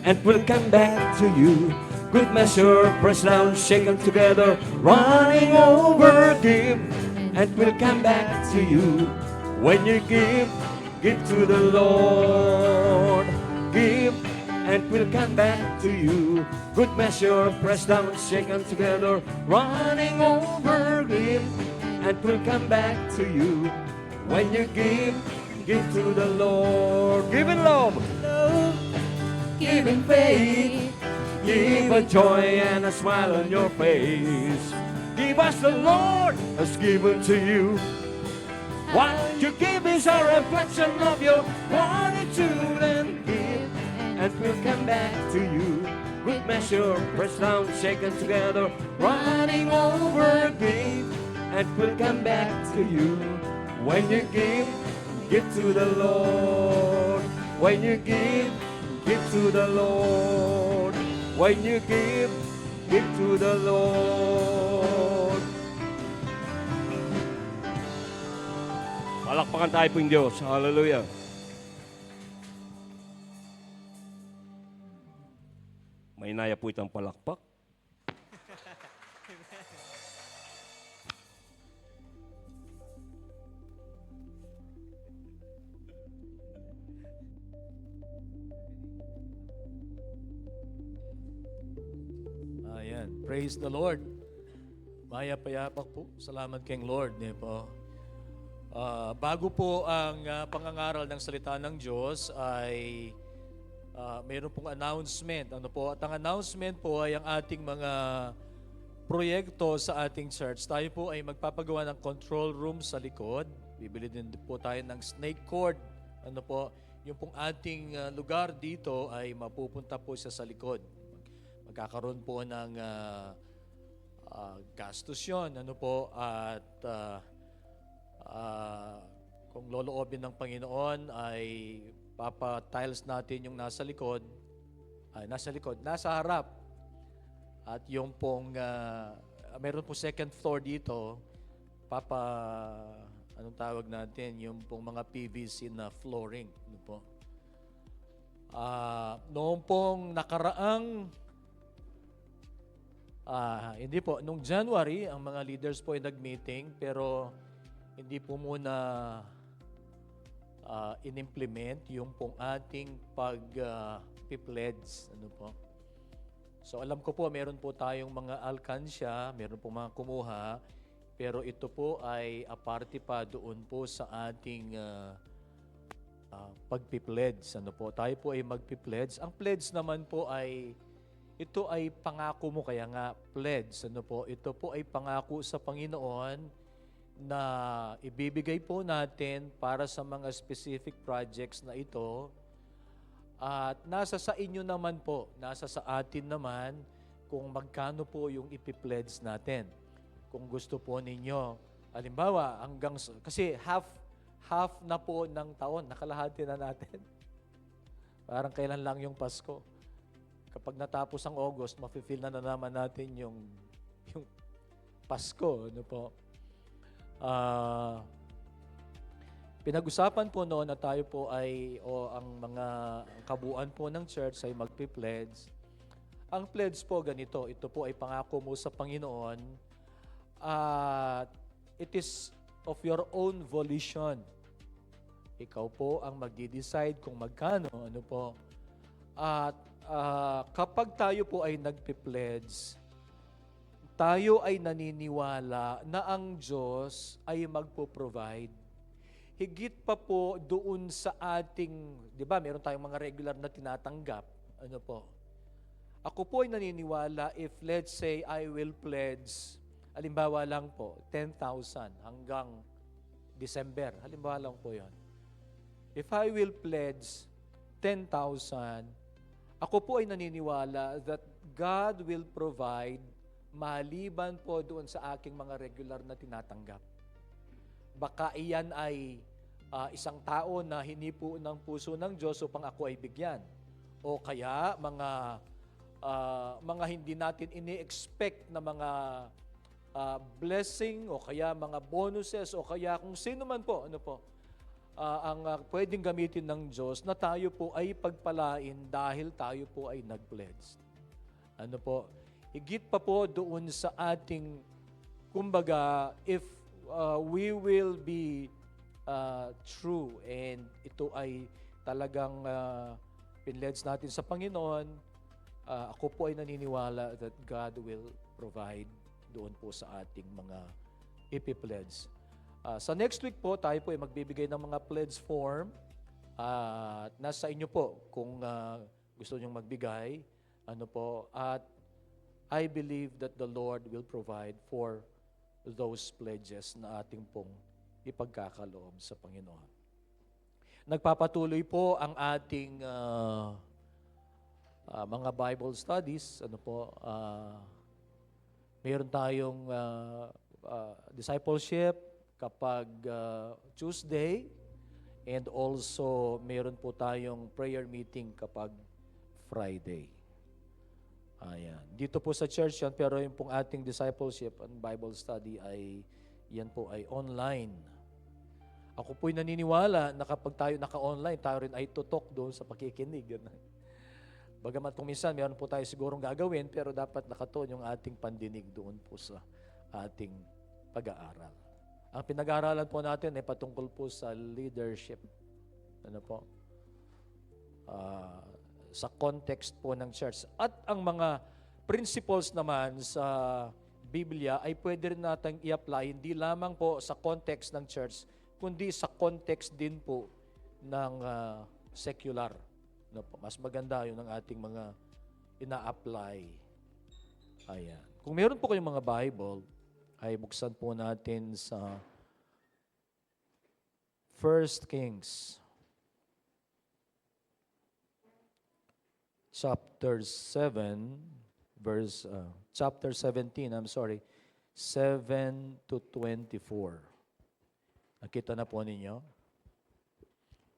and will come back to you. Good measure, pressed down, shaken together, running over, give, and will come back to you. When you give to the Lord. Give, and will come back to you. Good measure, pressed down, shaken together, running over, give, and will come back to you. When you give to the Lord. Give in love, give in faith, give a joy and a smile on your face. Give us the Lord has given to you. What you give is a reflection of your gratitude, and give, and will come back to you. Good measure, pressed down, shaken together, running over, give, and will come back to you. When you give to the Lord. When you give to the Lord. When you give to the Lord. Palakpakan tayo po yung Diyos. Hallelujah. May inaya po itang palakpak. Ayan. Praise the Lord. Maya-payapak po. Salamat kayong Lord. Po. Bago po ang pangangaral ng salita ng Diyos ay mayroon pong announcement. Ano po? At ang announcement po ay ang ating mga proyekto sa ating church. Tayo po ay magpapagawa ng control room sa likod. Bibili din po tayo ng snake cord. Ano po? Yung pong ating lugar dito ay mapupunta po siya sa likod. Magkakaroon po ng gastos yun. Ano po? At kung loloobin ng Panginoon ay papa-tiles natin yung nasa harap. At yung pong, meron po second floor dito, anong tawag natin, yung pong mga PVC na flooring. Ano po? Noong pong nakaraang, hindi po, nung January, ang mga leaders po ay nag-meeting, pero hindi po muna in-implement yung pong ating pag-pledge. Ano po? So alam ko po, meron po tayong mga alkansya, meron po mga kumuha, pero ito po ay aparte pa doon po sa ating pag-pledge. Ano po? Tayo po ay mag-pledge. Ang pledge naman po ay, ito ay pangako mo, kaya nga pledge. Ano po? Ito po ay pangako sa Panginoon na ibibigay po natin para sa mga specific projects na ito. At nasa sa inyo naman po, nasa sa atin naman kung magkano po yung ipipledge natin. Kung gusto po ninyo, halimbawa, kasi half na po ng taon, nakalahati na natin. Parang kailan lang yung Pasko. Kapag natapos ang August, mafe-feel na naman natin yung Pasko. Ano po? Pinag-usapan po noon na tayo po ay, ang mga kabuuan po ng church ay magpi-pledge. Ang pledge po ganito, ito po ay pangako mo sa Panginoon at it is of your own volition. Ikaw po ang magdi-decide kung magkano, ano po. At kapag tayo po ay nagpi-pledge, tayo ay naniniwala na ang Diyos ay magpo-provide. Higit pa po doon sa ating, di ba, meron tayong mga regular na tinatanggap. Ano po? Ako po ay naniniwala if let's say I will pledge, halimbawa lang po, 10,000 hanggang December. Halimbawa lang po yon. If I will pledge 10,000, ako po ay naniniwala that God will provide maliban po doon sa aking mga regular na tinatanggap. Baka iyan ay isang tao na hinipo ng puso ng Diyos upang ako ay bigyan. O kaya mga hindi natin ini-expect na mga blessing o kaya mga bonuses o kaya kung sino man po, ano po. pwedeng gamitin ng Diyos na tayo po ay pagpalain dahil tayo po ay nag-pledge. Ano po? Higit pa po doon sa ating, kumbaga, if we will be true and ito ay talagang pinledge natin sa Panginoon, ako po ay naniniwala that God will provide doon po sa ating mga ipipledge. Sa next week po, tayo po ay magbibigay ng mga pledge form. At nasa inyo po kung gusto nyong magbigay. Ano po, at I believe that the Lord will provide for those pledges na ating pong ipagkakaloob sa Panginoon. Nagpapatuloy po ang ating mga Bible studies. Ano po, meron tayong discipleship kapag Tuesday, and also meron po tayong prayer meeting kapag Friday. Ayan. Dito po sa church yan, pero yung pong ating discipleship and Bible study ay yan po ay online. Ako po'y naniniwala na kapag tayo naka-online, tayo rin ay tutok doon sa pakikinig. Bagamat kung minsan, meron po tayo sigurong gagawin, pero dapat nakatuon yung ating pandinig doon po sa ating pag-aaral. Ang pinag-aaralan po natin ay patungkol po sa leadership. Ano po? Sa context po ng church. At ang mga principles naman sa Biblia ay pwede rin natin i-apply hindi lamang po sa context ng church, kundi sa context din po ng secular. Ano po? Mas maganda yun ang ating mga ina-apply. Ayan. Kung meron po kayong mga Bible, ay buksan po natin sa 1 Kings chapter 17, 7 to 24. Nakita na po ninyo?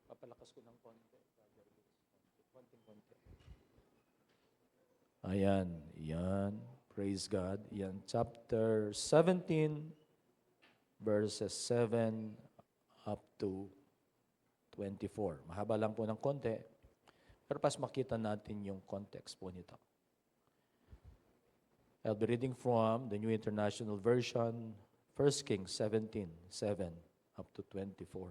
Papalakas ko ng konti. Konting-konti. Ayan, yan. Praise God. Yan, chapter 17, verses 7 up to 24. Mahaba lang po ng konti, pero pas makita natin yung context po nito. I'll be reading from the New International Version, 1 Kings 17, 7 up to 24.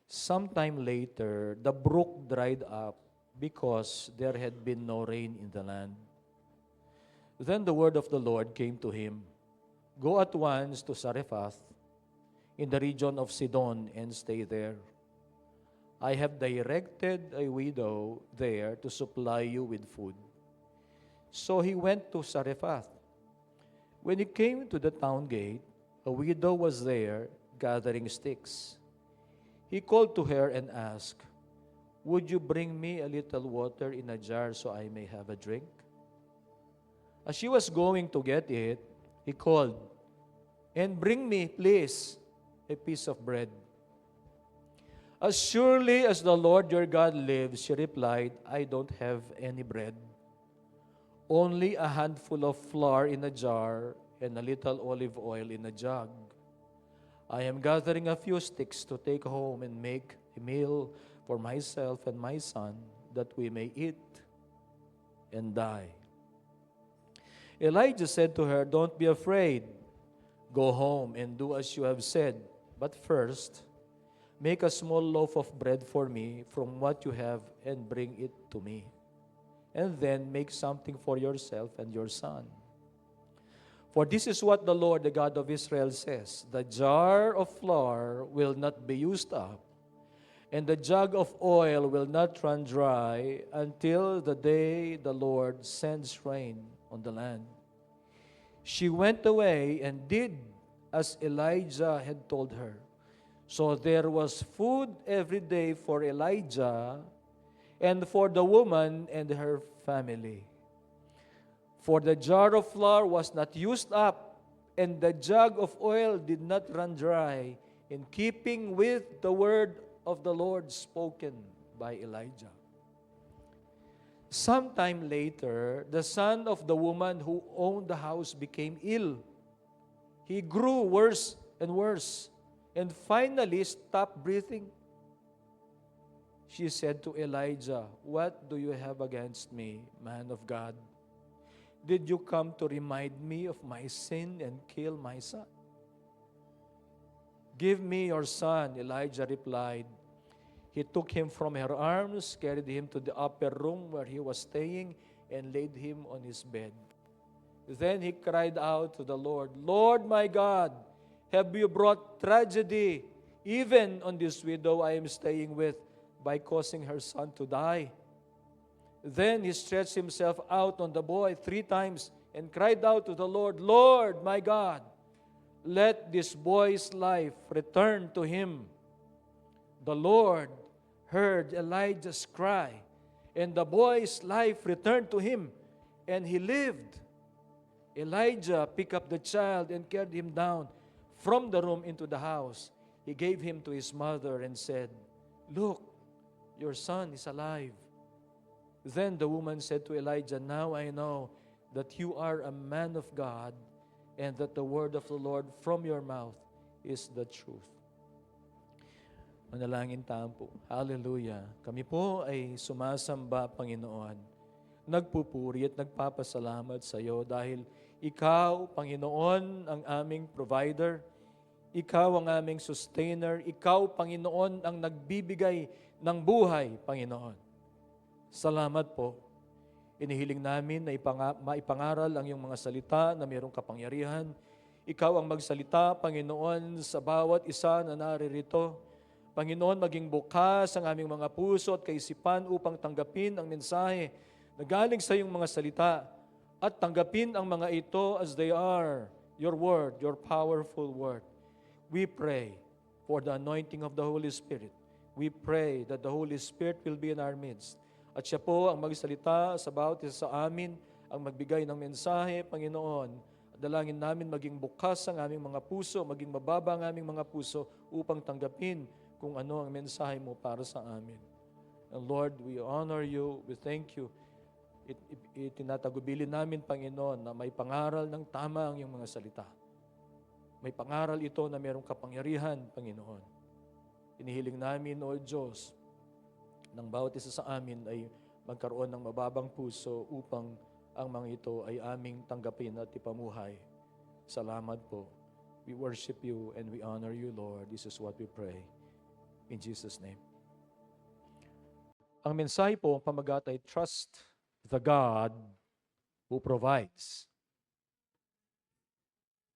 Sometime later, the brook dried up because there had been no rain in the land. Then the word of the Lord came to him, "Go at once to Zarephath, in the region of Sidon, and stay there. I have directed a widow there to supply you with food." So he went to Zarephath. When he came to the town gate, a widow was there gathering sticks. He called to her and asked, "Would you bring me a little water in a jar so I may have a drink?" As she was going to get it, he called, "And bring me, please, a piece of bread." "As surely as the Lord your God lives," she replied, "I don't have any bread. Only a handful of flour in a jar and a little olive oil in a jug. I am gathering a few sticks to take home and make a meal for myself and my son, that we may eat and die." Elijah said to her, "Don't be afraid. Go home and do as you have said. But first, make a small loaf of bread for me from what you have and bring it to me. And then make something for yourself and your son. For this is what the Lord, the God of Israel, says, the jar of flour will not be used up, and the jug of oil will not run dry until the day the Lord sends rain on the land." She went away and did as Elijah had told her. So there was food every day for Elijah and for the woman and her family. For the jar of flour was not used up, and the jug of oil did not run dry, in keeping with the word of the Lord spoken by Elijah. Sometime later, the son of the woman who owned the house became ill. He grew worse and worse, and finally stopped breathing. She said to Elijah, "What do you have against me, man of God? Did you come to remind me of my sin and kill my son?" "Give me your son," Elijah replied. He took him from her arms, carried him to the upper room where he was staying, and laid him on his bed. Then he cried out to the Lord, "Lord my God, have you brought tragedy even on this widow I am staying with by causing her son to die?" Then he stretched himself out on the boy 3 times and cried out to the Lord, "Lord my God, let this boy's life return to him." The Lord heard Elijah's cry, and the boy's life returned to him, and he lived. Elijah picked up the child and carried him down from the room into the house. He gave him to his mother and said, "Look, your son is alive." Then the woman said to Elijah, "Now I know that you are a man of God, and that the word of the Lord from your mouth is the truth." Manalangin tayo po. Hallelujah. Kami po ay sumasamba, Panginoon. Nagpupuri at nagpapasalamat sa iyo dahil Ikaw, Panginoon, ang aming provider. Ikaw ang aming sustainer. Ikaw, Panginoon, ang nagbibigay ng buhay, Panginoon. Salamat po. Inihiling namin na maipangaral ang iyong mga salita na mayroong kapangyarihan. Ikaw ang magsalita, Panginoon, sa bawat isa na naririto. Panginoon, maging bukas ang aming mga puso at kaisipan upang tanggapin ang mensahe na galing sa iyong mga salita at tanggapin ang mga ito as they are, your word, your powerful word. We pray for the anointing of the Holy Spirit. We pray that the Holy Spirit will be in our midst. At siya po ang magsalita sa bawat isa sa amin, ang magbigay ng mensahe, Panginoon. Dalangin namin maging bukas ang aming mga puso, maging mababa ang aming mga puso upang tanggapin kung ano ang mensahe mo para sa amin. And Lord, we honor you, we thank you. Itinatagubilin namin, Panginoon, na may pangaral ng tama ang iyong mga salita. May pangaral ito na mayroong kapangyarihan, Panginoon. Inihiling namin, O Diyos, ng bawat isa sa amin ay magkaroon ng mababang puso upang ang mga ito ay aming tanggapin at ipamuhay. Salamat po. We worship you and we honor you, Lord. This is what we pray. In Jesus' name. Ang mensahe po, ang pamagat ay trust the God who provides.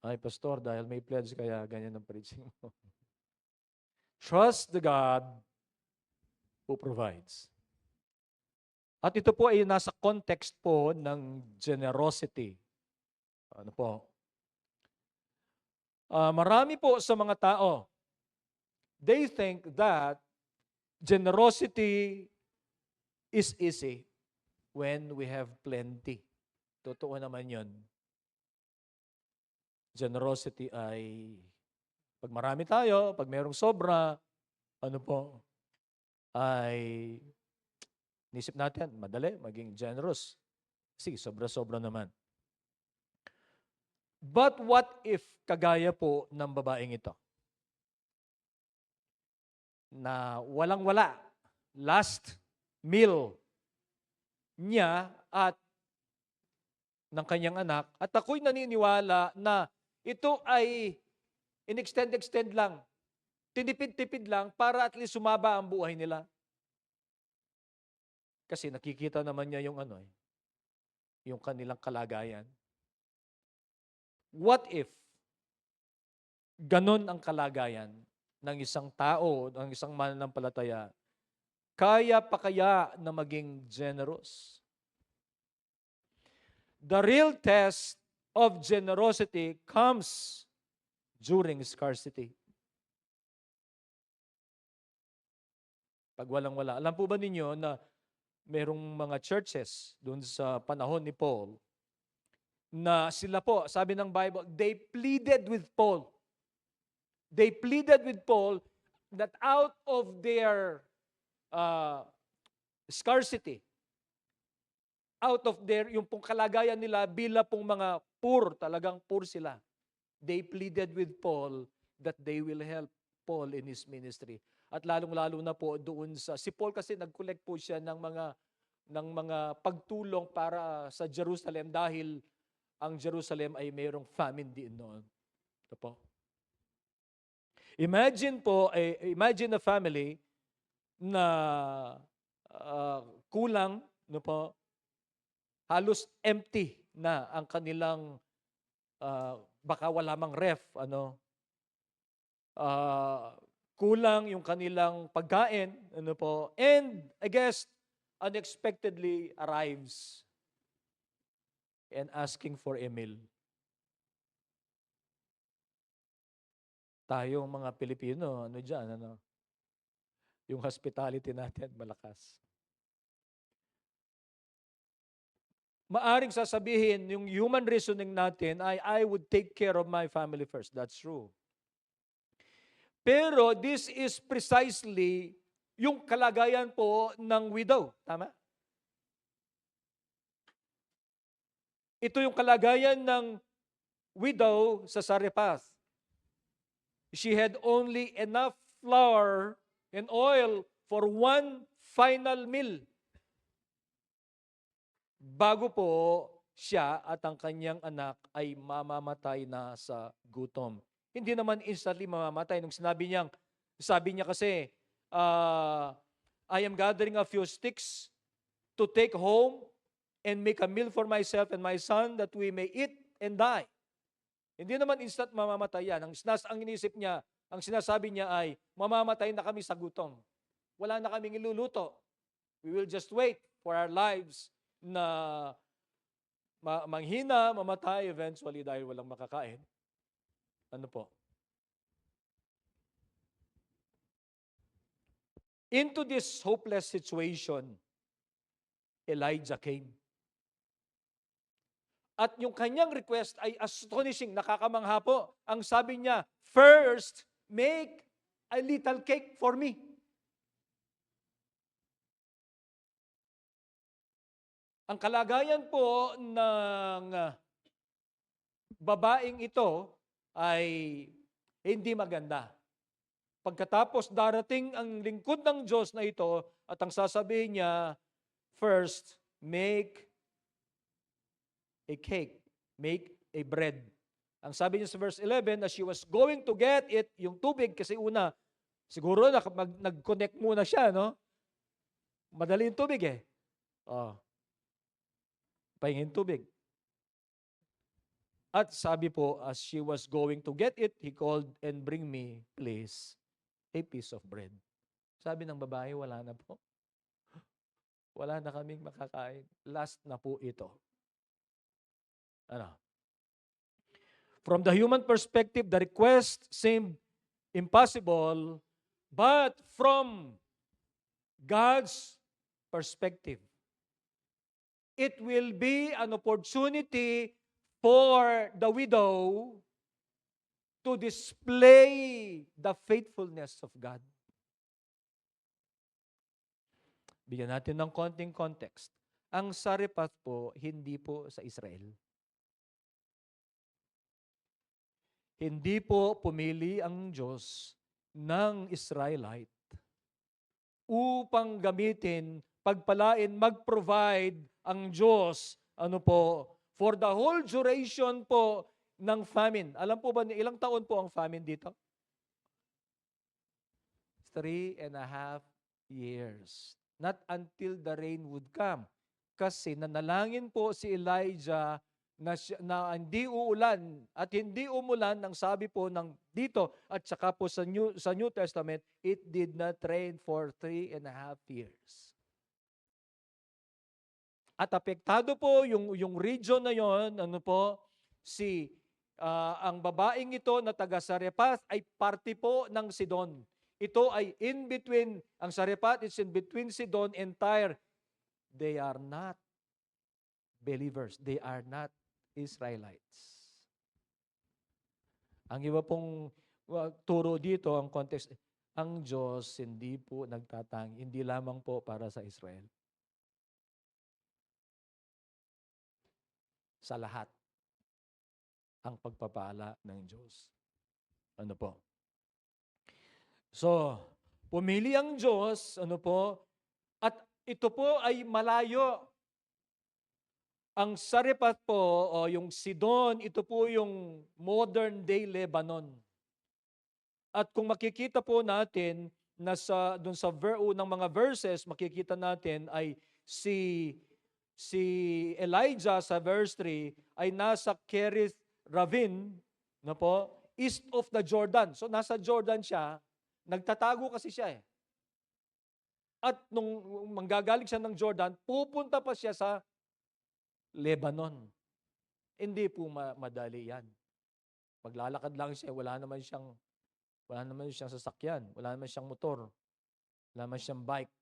Ay, Pastor, dahil may pledge kaya ganyan ang preaching mo. Trust the God who provides. At ito po ay nasa context po ng generosity. Ano po? Marami po sa mga tao, they think that generosity is easy when we have plenty. Totoo naman yun. Generosity ay pag marami tayo, pag mayroong sobra, ano po, ay nisip natin, madali, maging generous. Sige, sobra-sobra naman. But what if kagaya po ng babaeng ito? Na walang-wala, last meal niya at ng kanyang anak, at ako'y naniniwala na ito ay in-extend lang, tinipid-tipid lang para at least sumaba ang buhay nila. Kasi nakikita naman niya yung yung kanilang kalagayan. What if ganon ang kalagayan ng isang tao, ng isang mananampalataya, kaya pa kaya na maging generous? The real test of generosity comes during scarcity. Pag walang-wala. Alam po ba ninyo na merong mga churches doon sa panahon ni Paul na sila po, sabi ng Bible, they pleaded with Paul. They pleaded with Paul that out of their scarcity, out of their, yung pong kalagayan nila bilang pong mga poor, talagang poor sila. They pleaded with Paul that they will help Paul in his ministry. At lalong-lalo na po doon si Paul kasi nag-collect po siya ng mga pagtulong para sa Jerusalem dahil ang Jerusalem ay mayroong famine din noon. Ito po. Imagine a family na kulang, no po, halos empty na ang kanilang baka wala mang ref, kulang yung kanilang pagkain, and I guess unexpectedly arrives and asking for a meal. Tayong mga Pilipino, yung hospitality natin malakas. Maaring sasabihin, yung human reasoning natin ay, I would take care of my family first. That's true. Pero this is precisely yung kalagayan po ng widow. Tama? Ito yung kalagayan ng widow sa Zarephath. She had only enough flour and oil for one final meal. Bago po siya at ang kanyang anak ay mamamatay na sa gutom. Hindi naman instantly mamamatay. Nung sabi niya kasi, I am gathering a few sticks to take home and make a meal for myself and my son that we may eat and die. Hindi naman instant mamamatay yan. Ang inisip niya, ang sinasabi niya ay, mamamatay na kami sa gutom. Wala na kaming iluluto. We will just wait for our lives na manghina, mamatay eventually dahil walang makakain. Ano po? Into this hopeless situation, Elijah came. At yung kanyang request ay astonishing, nakakamangha po. Ang sabi niya, first, make a little cake for me. Ang kalagayan po ng babaeng ito ay hindi maganda. Pagkatapos darating ang lingkod ng Diyos na ito at ang sasabihin niya, first, make a cake, make a bread. Ang sabi niya sa verse 11, as she was going to get it, yung tubig, kasi una, siguro nag-connect muna siya, no? Madali yung tubig eh. Pahingin tubig. At sabi po, as she was going to get it, he called and bring me, please, a piece of bread. Sabi ng babae, wala na po. Wala na kaming makakain. Last na po ito. From the human perspective, the request seemed impossible, but from God's perspective, it will be an opportunity for the widow to display the faithfulness of God. Bigyan natin ng konting context. Ang Zarephath po, hindi po sa Israel. Hindi po pumili ang Diyos ng Israelite upang gamitin, pagpalain, mag-provide ang Diyos, for the whole duration po ng famine. Alam po ba, ilang taon po ang famine dito? 3.5 years. Not until the rain would come. Kasi nanalangin po si Elijah na hindi uulan at hindi umulan, ang sabi po ng dito at saka po sa New Testament, it did not rain for 3.5 years. At apektado po yung region na yon, ang babaeng ito na taga Zarephath ay parte po ng Sidon. Ito ay in between, ang Zarephath is in between Sidon and Tyre. They are not believers. They are not Israelites. Ang iba pong turo dito, ang context, ang Diyos hindi po nagtatangi, hindi lamang po para sa Israel. Sa lahat ang pagpapala ng Diyos. So, Pumili ang Diyos, at ito po ay malayo. Ang Sarephat po, o yung Sidon, ito po yung modern day Lebanon. At kung makikita po natin, dun sa unang mga verses, makikita natin ay si Elijah sa verse 3 ay nasa Kerith Ravine, east of the Jordan. So nasa Jordan siya, nagtatago kasi siya eh. At nung manggagaling siya ng Jordan, pupunta pa siya sa Lebanon. Hindi po madali yan. Maglalakad lang siya, wala naman siyang sasakyan, wala naman siyang motor, wala naman siyang bike.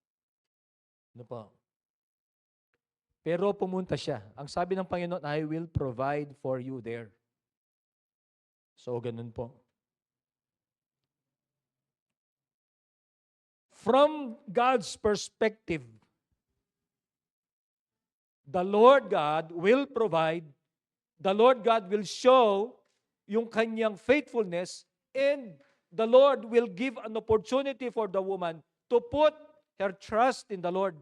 Pero pumunta siya. Ang sabi ng Panginoon, I will provide for you there. So, ganun po. From God's perspective, the Lord God will provide, the Lord God will show yung kanyang faithfulness, and the Lord will give an opportunity for the woman to put her trust in the Lord.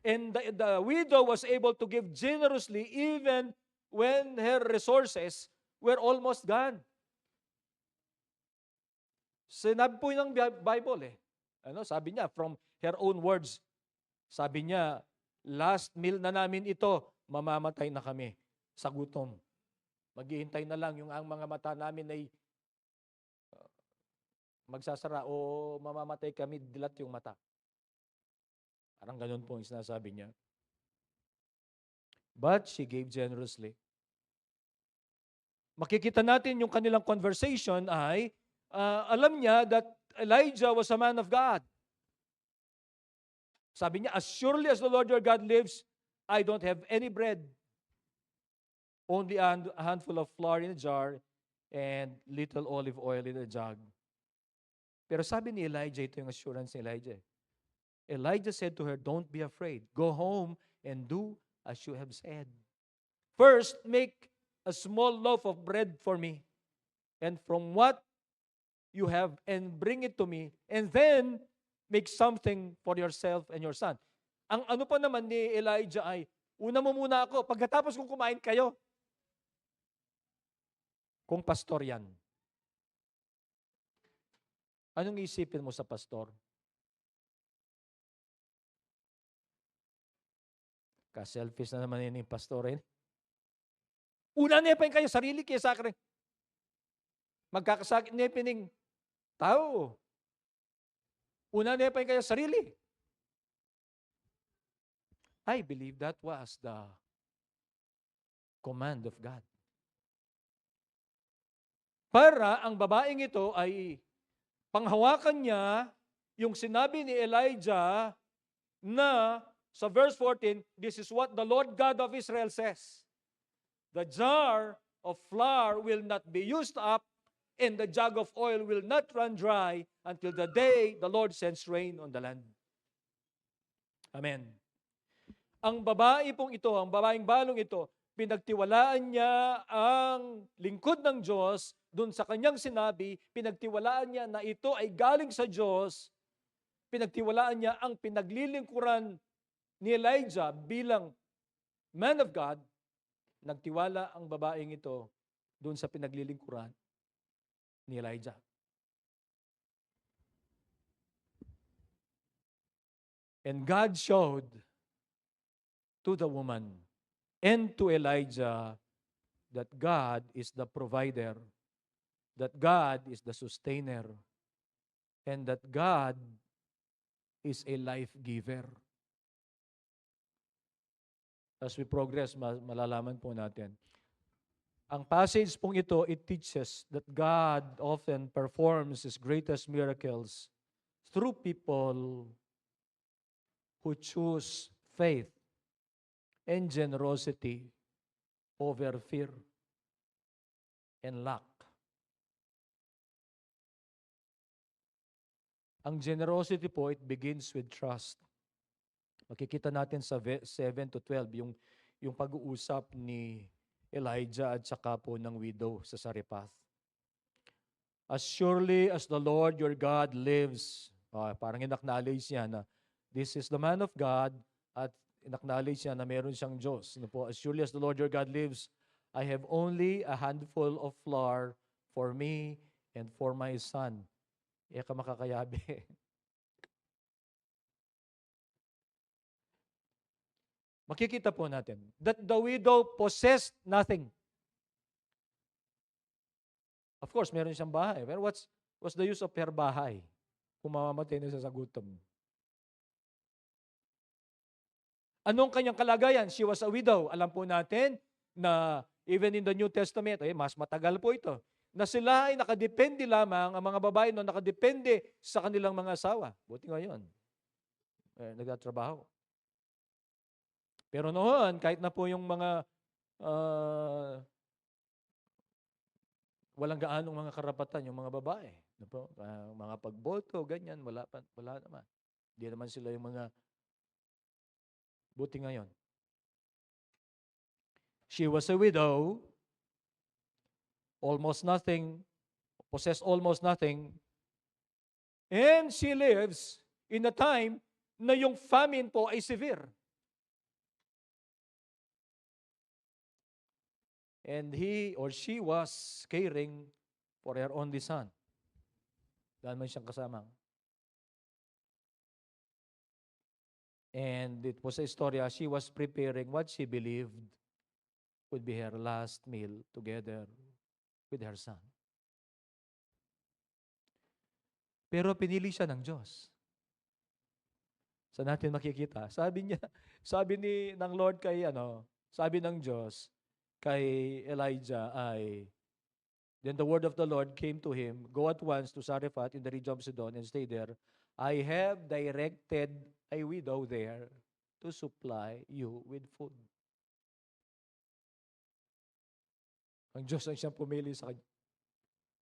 And the widow was able to give generously even when her resources were almost gone. Sinabi po ng Bible sabi niya, from her own words, sabi niya, last meal na namin ito, mamamatay na kami sa gutom. Maghihintay na lang yung ang mga mata namin ay magsasara o mamamatay kami, dilat yung mata. Parang ganun po yung sinasabi niya. But she gave generously. Makikita natin yung kanilang conversation ay, alam niya that Elijah was a man of God. Sabi niya, as surely as the Lord your God lives, I don't have any bread. Only a handful of flour in a jar and little olive oil in a jug. Pero sabi ni Elijah, ito yung assurance ni Elijah. Elijah said to her, don't be afraid. Go home and do as you have said. First, make a small loaf of bread for me, and from what you have, and bring it to me, and then make something for yourself and your son. Ang ano pa naman ni Elijah ay, una mo muna ako, pagkatapos kong kumain kayo. Kung pastor yan. Anong isipin mo sa pastor? Ka-selfish na naman yun yung pastorin. Una nepin kayo, sarili kayo sa akin. Magkakasakit nepining tao. Una nepin kayo, sarili. I believe that was the command of God. Para ang babaeng ito ay panghawakan niya yung sinabi ni Elijah na sa verse 14, this is what the Lord God of Israel says. The jar of flour will not be used up, and the jug of oil will not run dry until the day the Lord sends rain on the land. Amen. Ang babae pong ito, ang babaeng balong ito, pinagtiwalaan niya ang lingkod ng Diyos dun sa kanyang sinabi, pinagtiwalaan niya na ito ay galing sa Diyos, pinagtiwalaan niya ang pinaglilingkuran ni Elijah bilang man of God, nagtiwala ang babaeng ito dun sa pinaglilingkuran ni Elijah. And God showed to the woman and to Elijah that God is the provider, that God is the sustainer, and that God is a life giver. As we progress, malalaman po natin. Ang passage pong ito, it teaches that God often performs His greatest miracles through people who choose faith and generosity over fear and lack. Ang generosity po, it begins with trust. Makikita natin sa 7 to 12 yung pag-uusap ni Elijah at saka po ng widow sa Sarephath. As surely as the Lord your God lives. Parang in-acknowledge niya na this is the man of God at in-acknowledge niya na meron siyang Diyos. Ano po? As surely as the Lord your God lives, I have only a handful of flour for me and for my son. Ka makakayabi. Makikita po natin that the widow possessed nothing. Of course, meron siyang bahay. Pero what's the use of her bahay kung mamamatay na siya sa gutom? Anong kanyang kalagayan? She was a widow. Alam po natin na even in the New Testament, mas matagal po ito, na sila ay nakadepende lamang, ang mga babae no, nakadepende sa kanilang mga asawa. Buti ngayon, nagtatrabaho. Pero noon, kahit na po yung mga walang gaanong mga karapatan yung mga babae. Ano po? Mga pagboto, ganyan, wala naman. Hindi naman sila yung mga buti ngayon. She was a widow, almost nothing, possessed almost nothing, and she lives in a time na yung famine po ay severe. And he or she was caring for her only son. Dahil man siyang kasama. And it was a story, she was preparing what she believed would be her last meal together with her son. Pero pinili siya ng Diyos. Saan natin makikita? Sabi ng Lord sabi ng Diyos kay Elijah ay, then the word of the Lord came to him, go at once to Zarephath in the region of Sidon and stay there. I have directed a widow there to supply you with food. Ang Diyos ang siyang pumili sa kanya.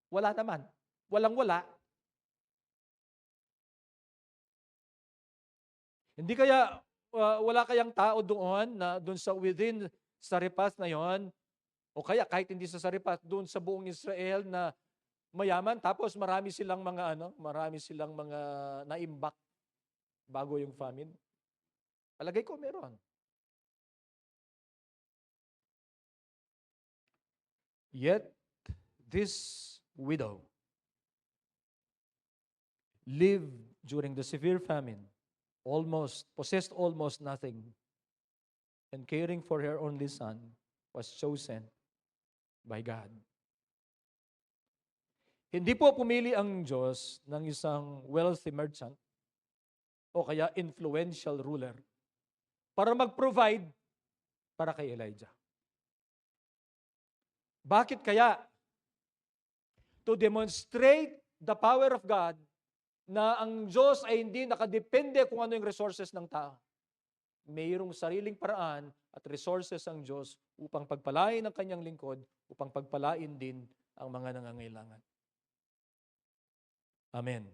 Wala naman. Walang-wala. Hindi kaya, wala kayang tao doon sa within Zarephath na yon, o kaya kahit hindi sa Zarephath, doon sa buong Israel na mayaman, tapos marami silang mga naimbak bago yung famine. Palagay ko meron. Yet, this widow lived during the severe famine, possessed almost nothing, and caring for her only son was chosen by God. Hindi po pumili ang Diyos ng isang wealthy merchant o kaya influential ruler para mag-provide para kay Elijah. Bakit kaya? To demonstrate the power of God na ang Diyos ay hindi nakadepende kung ano yung resources ng tao. Mayroong sariling paraan at resources ang Diyos upang pagpalain ang kanyang lingkod, upang pagpalain din ang mga nangangailangan. Amen.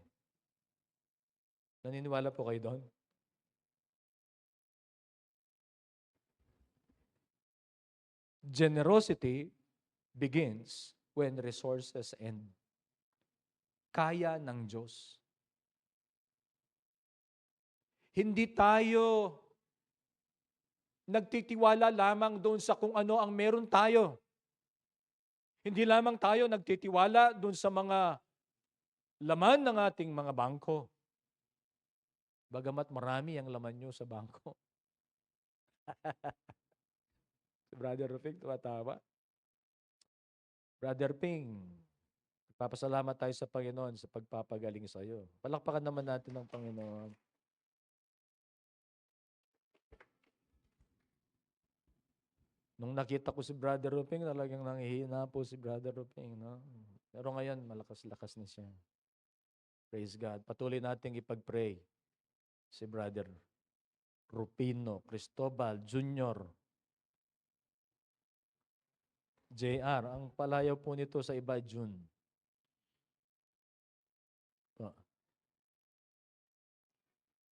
Naniniwala po kayo doon? Generosity begins when resources end. Kaya ng Diyos. Hindi tayo nagtitiwala lamang doon sa kung ano ang meron tayo. Hindi lamang tayo nagtitiwala doon sa mga laman ng ating mga bangko. Bagamat marami ang laman nyo sa bangko. Si Brother Rufing, tumatawa. Brother Ping, papasalamat tayo sa Panginoon sa pagpapagaling sa iyo. Palakpakan naman natin ang Panginoon. Nung nakita ko si Brother Ruping, talagang nanghihina po si Brother Ruping. No? Pero ngayon, malakas-lakas na siya. Praise God. Patuloy nating ipag-pray si Brother Rupino Cristobal Jr. JR. Ang palayaw po nito sa iba, June.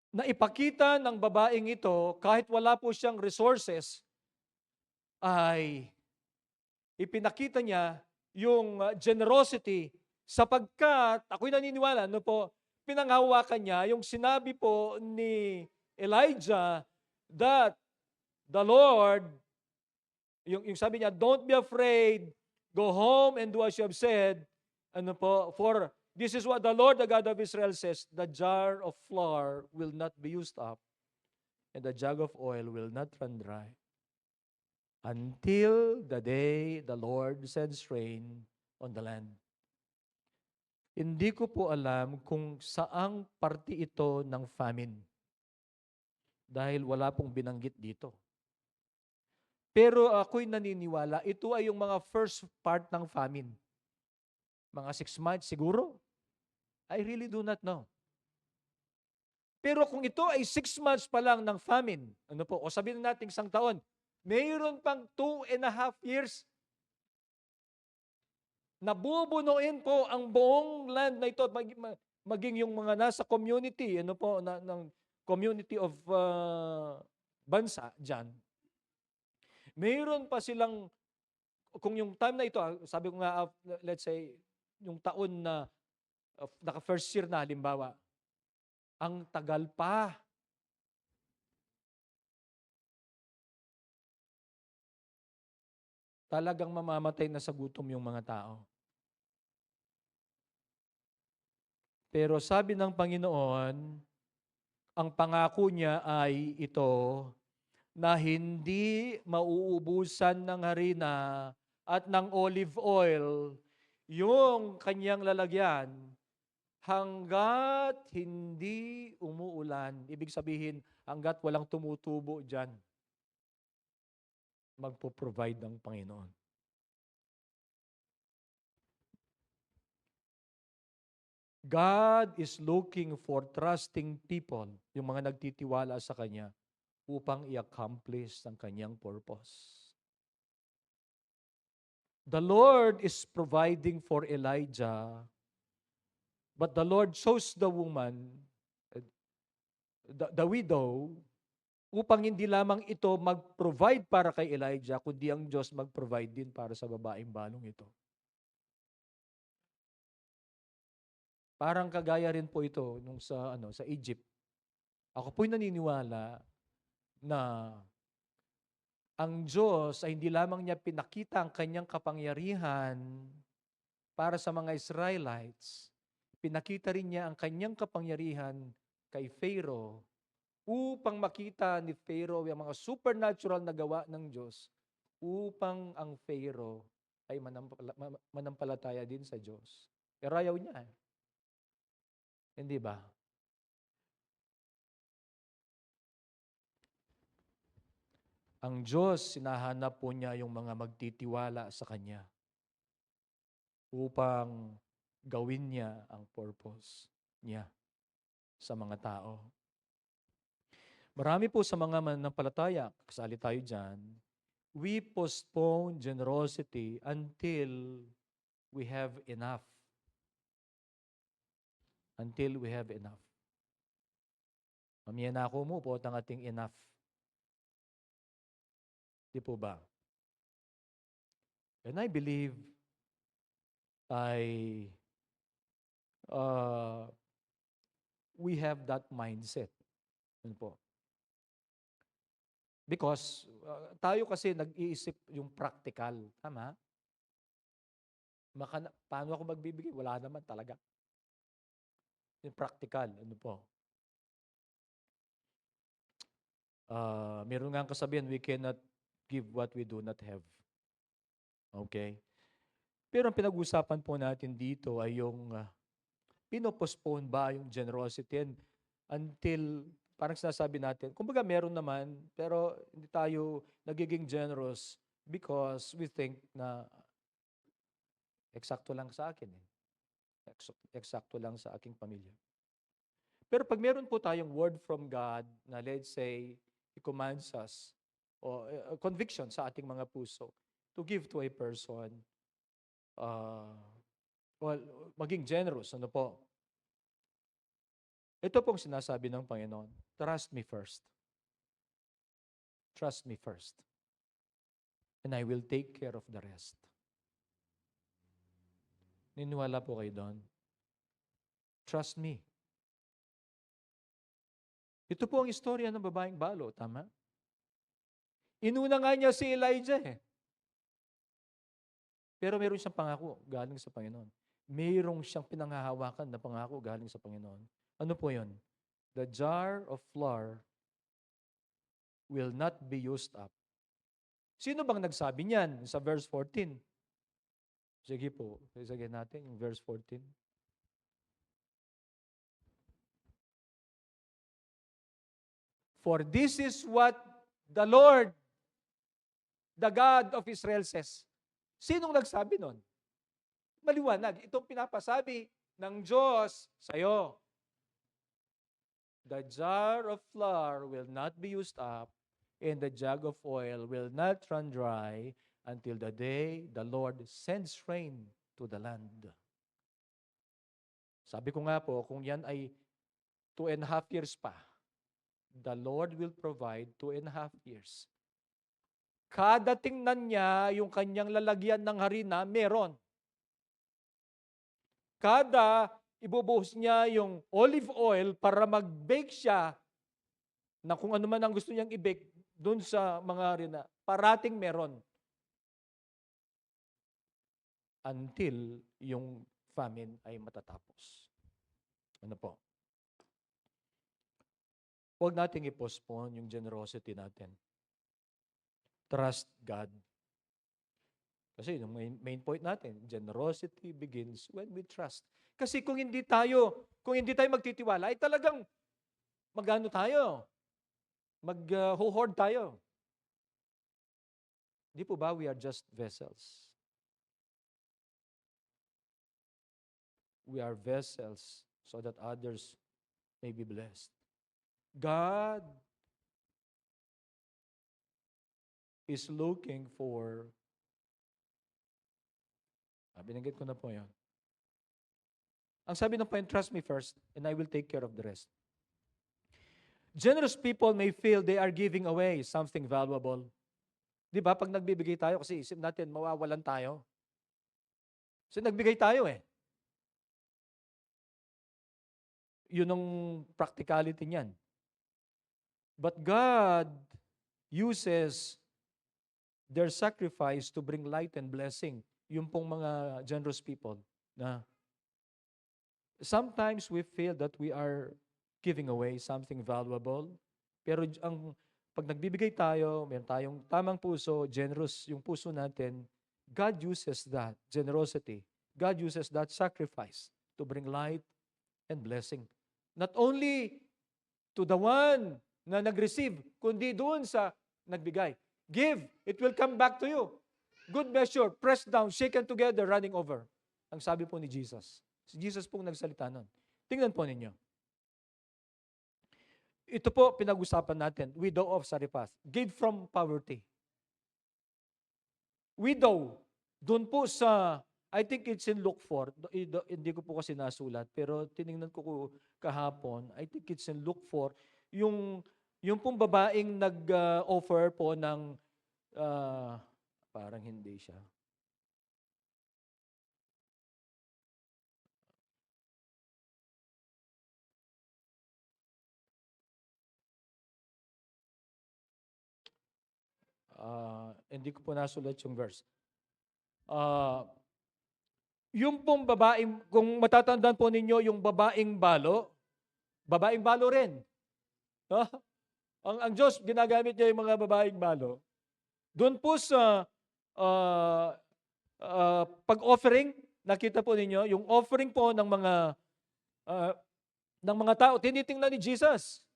Na ipakita ng babaeng ito, kahit wala po siyang resources, ay ipinakita niya yung generosity Sapagkat, ako'y naniniwala, ano po, pinanghawakan niya yung sinabi po ni Elijah that the Lord, yung sabi niya, don't be afraid, go home and do as you have said, ano po, for this is what the Lord, the God of Israel says, the jar of flour will not be used up, and the jug of oil will not run dry, until the day the Lord sends rain on the land. Hindi ko po alam kung saang parte ito ng famine, dahil wala pong binanggit dito. Pero ako'y naniniwala, ito ay yung mga first part ng famine. Mga 6 months siguro? I really do not know. Pero kung ito ay 6 months pa lang ng famine, ano po, o sabihin natin 1 taon, mayroon pang 2.5 years na bubunuin po ang buong land na ito, maging yung mga nasa community, ano po, ng community of bansa dyan. Mayroon pa silang, kung yung time na ito, sabi ko nga, let's say, yung taon na naka first year na, halimbawa, ang tagal pa. Talagang mamamatay na sa gutom yung mga tao. Pero sabi ng Panginoon, ang pangako niya ay ito, na hindi mauubusan ng harina at ng olive oil yung kanyang lalagyan hanggat hindi umuulan. Ibig sabihin, hanggat walang tumutubo dyan, magpo-provide ang Panginoon. God is looking for trusting people, yung mga nagtitiwala sa Kanya, upang i-accomplish ang Kanyang purpose. The Lord is providing for Elijah, but the Lord chose the woman, the widow, upang hindi lamang ito mag-provide para kay Elijah, kundi ang Diyos mag-provide din para sa babaeng balong ito. Parang kagaya rin po ito nung sa Egypt. Ako po'y naniniwala na ang Diyos ay hindi lamang niya pinakita ang kanyang kapangyarihan para sa mga Israelites, pinakita rin niya ang kanyang kapangyarihan kay Pharaoh upang makita ni Pharaoh yung mga supernatural na gawa ng Diyos upang ang Pharaoh ay manampalataya din sa Diyos. Pero ayaw niya. Hindi ba? Ang Diyos, sinahanap po niya yung mga magtitiwala sa Kanya upang gawin niya ang purpose niya sa mga tao. Marami po sa mga mananampalataya, kasali tayo dyan, we postpone generosity until we have enough. Until we have enough. Mamiyanako mo po ang ating enough. Di po ba? And I believe we have that mindset. Yun po. Because tayo kasi nag-iisip yung practical. Tama? Paano ako magbibigay? Wala naman talaga. Yung practical. Ano po? Meron nga ang kasabihan, we cannot give what we do not have. Okay? Pero ang pinag-usapan po natin dito ay yung pinopostpone ba yung generosity until, parang sinasabi natin, kumbaga meron naman, pero hindi tayo nagiging generous because we think na eksakto lang sa akin. Eksakto lang sa aking pamilya. Pero pag meron po tayong word from God na let's say, He commands us, o conviction sa ating mga puso, to give to a person, maging generous, ano po? Ito pong sinasabi ng Panginoon, trust me first. Trust me first. And I will take care of the rest. Niniwala po kayo doon? Trust me. Ito po ang istorya ng babaeng balo, tama? Inuna nga niya si Elijah eh. Pero meron siyang pangako galing sa Panginoon. Mayroong siyang pinanghahawakan na pangako galing sa Panginoon. Ano po yun? The jar of flour will not be used up. Sino bang nagsabi niyan sa verse 14? Sige po, sige natin yung verse 14. For this is what the Lord, the God of Israel says. Sinong nagsabi nun? Maliwanag. Itong pinapasabi ng Diyos sa'yo. The jar of flour will not be used up, and the jug of oil will not run dry until the day the Lord sends rain to the land. Sabi ko nga po, kung yan ay 2.5 years pa, the Lord will provide 2.5 years. Kada tingnan niya yung kanyang lalagyan ng harina, meron. Kada ibubuhos niya yung olive oil para mag-bake siya na kung ano man ang gusto niyang i-bake dun sa mga harina, parating meron. Until yung famine ay matatapos. Ano po? Huwag nating i-postpone yung generosity natin. Trust God. Kasi yung main point natin, generosity begins when we trust. Kasi kung hindi tayo magtitiwala, ay talagang magano tayo? Mag-hoard tayo. Di po ba we are just vessels? We are vessels so that others may be blessed. God is looking for, binanggit ko na po yun. Ang sabi ng point, trust me first, and I will take care of the rest. Generous people may feel they are giving away something valuable. Di ba? Pag nagbibigay tayo, kasi isip natin, mawawalan tayo. Kasi nagbigay tayo eh. Yun ang practicality niyan. But God uses their sacrifice to bring light and blessing. Yung pong mga generous people na sometimes we feel that we are giving away something valuable. Pero pag nagbibigay tayo, meron tayong tamang puso, generous yung puso natin, God uses that generosity. God uses that sacrifice to bring light and blessing. Not only to the one na nag-receive, kundi doon sa nagbigay. Give, it will come back to you. Good measure, pressed down, shaken together, running over. Ang sabi po ni Jesus. Si Jesus pong nagsalita nun. Tingnan po ninyo. Ito po pinag-usapan natin, widow of Zarephath. Gave from poverty. Widow, doon po sa, I think it's in Luke 4, hindi ko po kasi nasulat, pero tiningnan ko kahapon, I think it's in Luke 4, yung pong babaeng nag-offer po ng, parang hindi siya. Hindi ko po nasulat yung verse. Yung pong babaeng, kung matatandaan po ninyo, yung babaeng balo rin. No? Ang Diyos, ginagamit niya yung mga babaeng balo. Doon po sa pag-offering, nakita po ninyo, yung offering po ng mga tao, tinitingnan ni Jesus.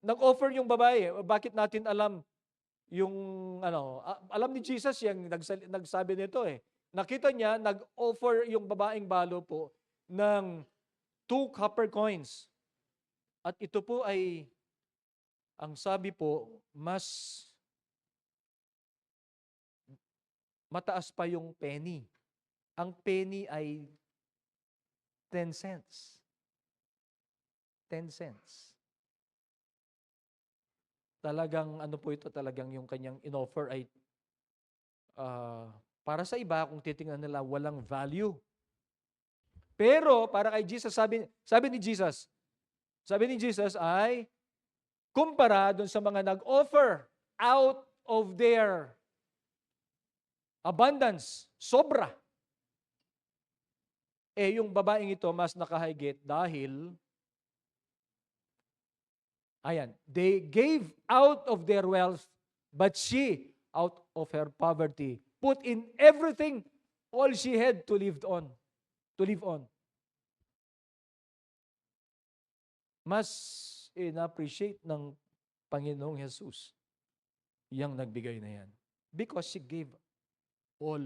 Nag-offer yung babae. Bakit natin alam yung, alam ni Jesus yung nagsabi nito eh. Nakita niya, nag-offer yung babaeng balo po ng 2 copper coins. At ito po ay, ang sabi po, mas mataas pa yung penny. Ang penny ay 10 cents. 10 cents. Talagang, ano po ito, talagang yung kanyang in-offer ay Para sa iba, kung titingnan nila, walang value. Pero para kay Jesus, sabi ni Jesus ay, kumpara doon sa mga nag-offer out of their abundance, sobra. Yung babaeng ito mas nakahigit dahil, they gave out of their wealth, but she, out of her poverty, put in everything, all she had to live on. Mas in-appreciate ng Panginoong Jesus yang nagbigay na yan. Because she gave all.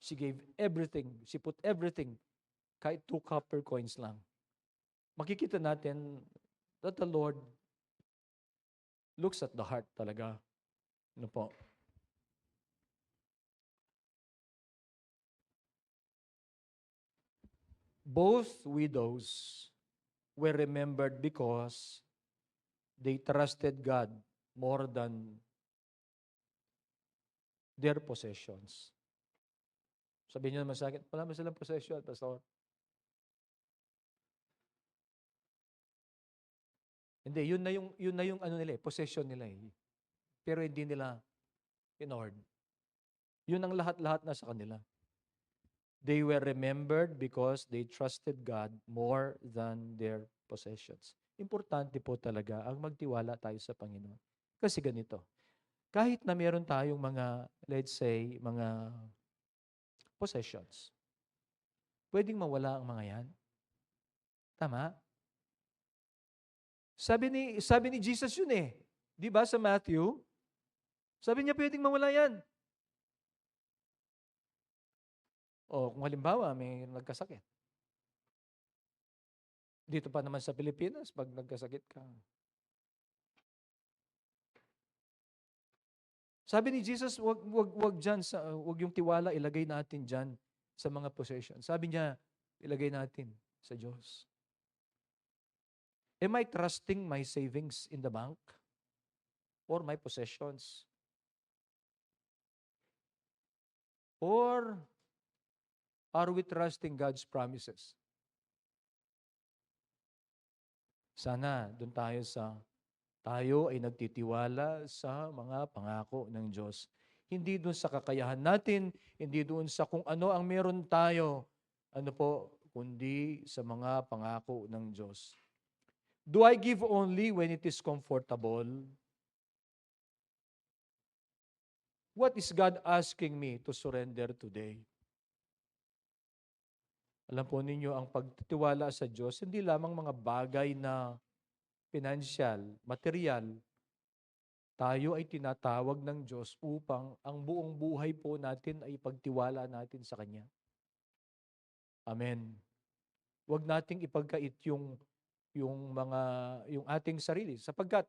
She gave everything. She put everything. Kahit 2 copper coins lang. Makikita natin that the Lord looks at the heart talaga. Ano po? Both widows were remembered because they trusted God more than their possessions. Sabihin niyo naman sa akin, wala ba silang possession, Pastor? Hindi, yun na yung ano nila, possession nila eh. Pero hindi nila in-hoard. Yun ang lahat-lahat na sa kanila. They were remembered because they trusted God more than their possessions. Importante po talaga ang magtiwala tayo sa Panginoon. Kasi ganito, kahit na meron tayong mga, let's say, mga possessions, pwedeng mawala ang mga yan. Tama? Sabi ni Jesus yun eh. Di ba sa Matthew? Sabi niya pwedeng mawala yan. O kung halimbawa may nagkasakit. Dito pa naman sa Pilipinas, pag nagkasakit ka. Sabi ni Jesus, wag yung tiwala ilagay natin diyan sa mga possessions. Sabi niya, ilagay natin sa Diyos. Am I trusting my savings in the bank or my possessions? Or are we trusting God's promises? Sana doon tayo ay nagtitiwala sa mga pangako ng Diyos. Hindi doon sa kakayahan natin, hindi doon sa kung ano ang meron tayo, kundi sa mga pangako ng Diyos. Do I give only when it is comfortable? What is God asking me to surrender today? Alam po ninyo, ang pagtitiwala sa Diyos, hindi lamang mga bagay na financial, material. Tayo ay tinatawag ng Diyos upang ang buong buhay po natin ay pagtiwala natin sa Kanya. Amen. Huwag nating ipagkait yung ating sarili. Sapagkat,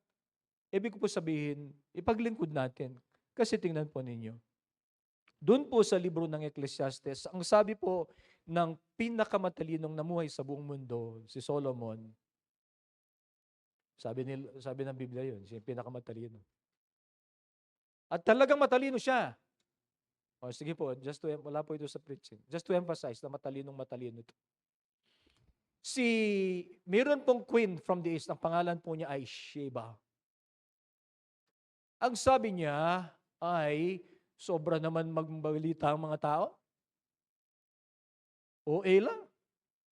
ibig ko po sabihin, ipaglingkod natin. Kasi tingnan po ninyo, doon po sa libro ng Ecclesiastes, ang sabi po ng pinakamatalinong namuhay sa buong mundo, si Solomon, sabi ng Biblia yun, siya yung pinakamatalino. At talagang matalino siya. Sige po, wala po ito sa preaching. Just to emphasize na matalino ito. Meron pong queen from the east, ang pangalan po niya ay Sheba. Ang sabi niya ay, sobra naman magbalita ang mga tao. Lang.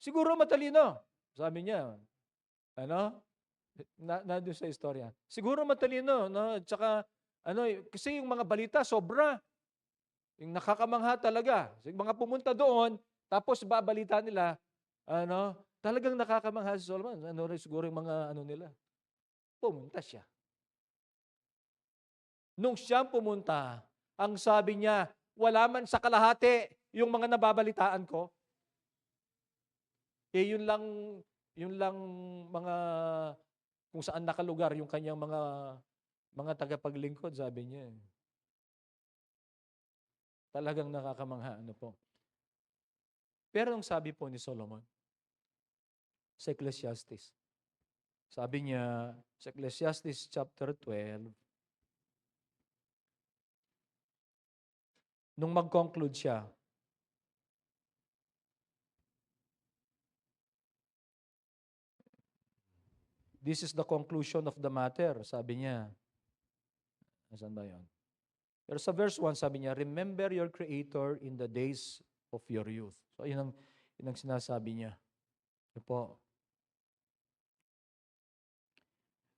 Siguro matalino. Sabi niya, doon sa istorya. Siguro matalino, no? Tsaka, kasi yung mga balita, sobra. Yung nakakamangha talaga. Yung mga pumunta doon, tapos babalita nila, talagang nakakamangha si Solomon. Siguro yung mga nila. Pumunta siya. Nung siya pumunta, ang sabi niya, wala man sa kalahati yung mga nababalitaan ko. Yun lang mga kung saan nakalugar yung kanyang mga tagapaglingkod, sabi niya. Talagang nakakamangha, po. Pero ang sabi po ni Solomon sa Ecclesiastes, sabi niya sa Ecclesiastes chapter 12, nung mag-conclude siya, this is the conclusion of the matter, sabi niya. Nasaan ba yun? Pero sa verse 1, sabi niya, remember your Creator in the days of your youth. So, yun ang sinasabi niya. Ito po.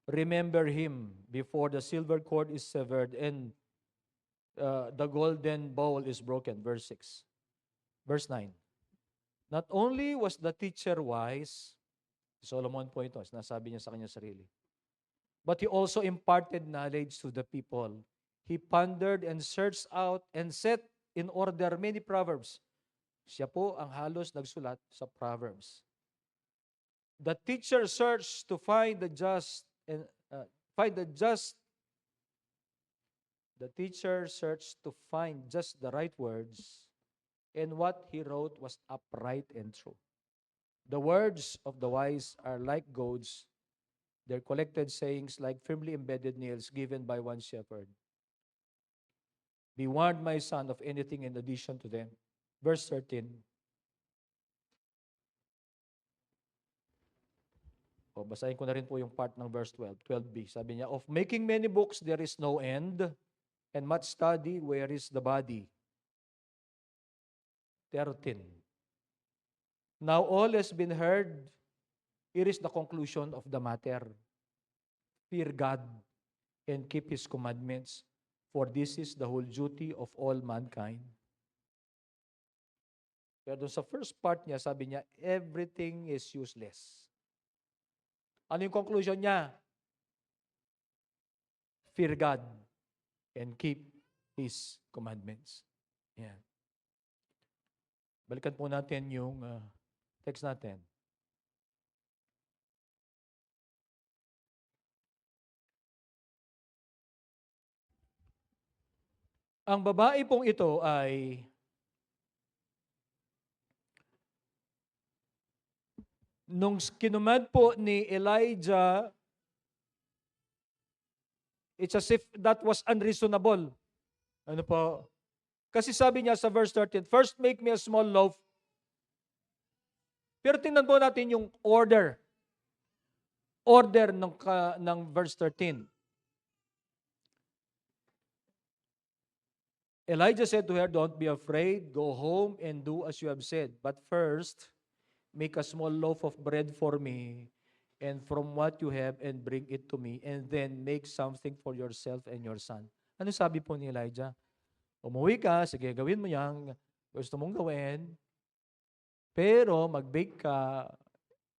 Remember Him before the silver cord is severed and the golden bowl is broken. Verse 6. Verse 9. Not only was the teacher wise, si Solomon po ito, sinasabi niya sa kanyang sarili, but he also imparted knowledge to the people. He pondered and searched out and set in order many proverbs. Siya po ang halos nagsulat sa Proverbs. The teacher searched to find the just and find the just. The teacher searched to find just the right words, and what he wrote was upright and true. The words of the wise are like goads, their collected sayings like firmly embedded nails given by one shepherd. Be warned, my son, of anything in addition to them. Verse 13. Basahin ko na rin po yung part ng verse 12, 12b. Sabi niya, of making many books there is no end, and much study, where is the body? 13. Now all has been heard. Here is the conclusion of the matter. Fear God and keep His commandments, for this is the whole duty of all mankind. Pero sa first part niya, sabi niya, everything is useless. Ano yung conclusion niya? Fear God and keep His commandments. Yan. Balikan po natin yung text natin. Ang babae pong ito ay nung kinumad po ni Elijah, it's as if that was unreasonable. Ano po? Kasi sabi niya sa verse 13, first make me a small loaf. Pero tingnan po natin yung order. Order ng verse 13. Elijah said to her, don't be afraid, go home and do as you have said. But first, make a small loaf of bread for me, and from what you have, and bring it to me, and then make something for yourself and your son. Ano sabi po ni Elijah? Umuwi ka, sige, gawin mo yang gusto mong gawin, pero mag-bake ka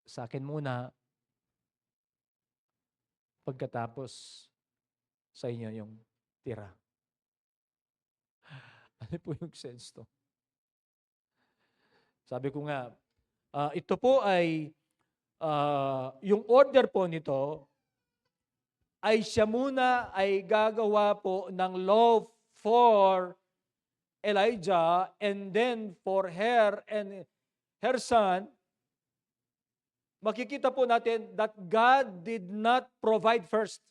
sa akin muna, pagkatapos sa inyo yung tira. Ano po yung sense to? Sabi ko nga, ito po ay, yung order po nito, ay siya muna ay gagawa po ng loaf for Elijah and then for her and her son. Makikita po natin that God did not provide first.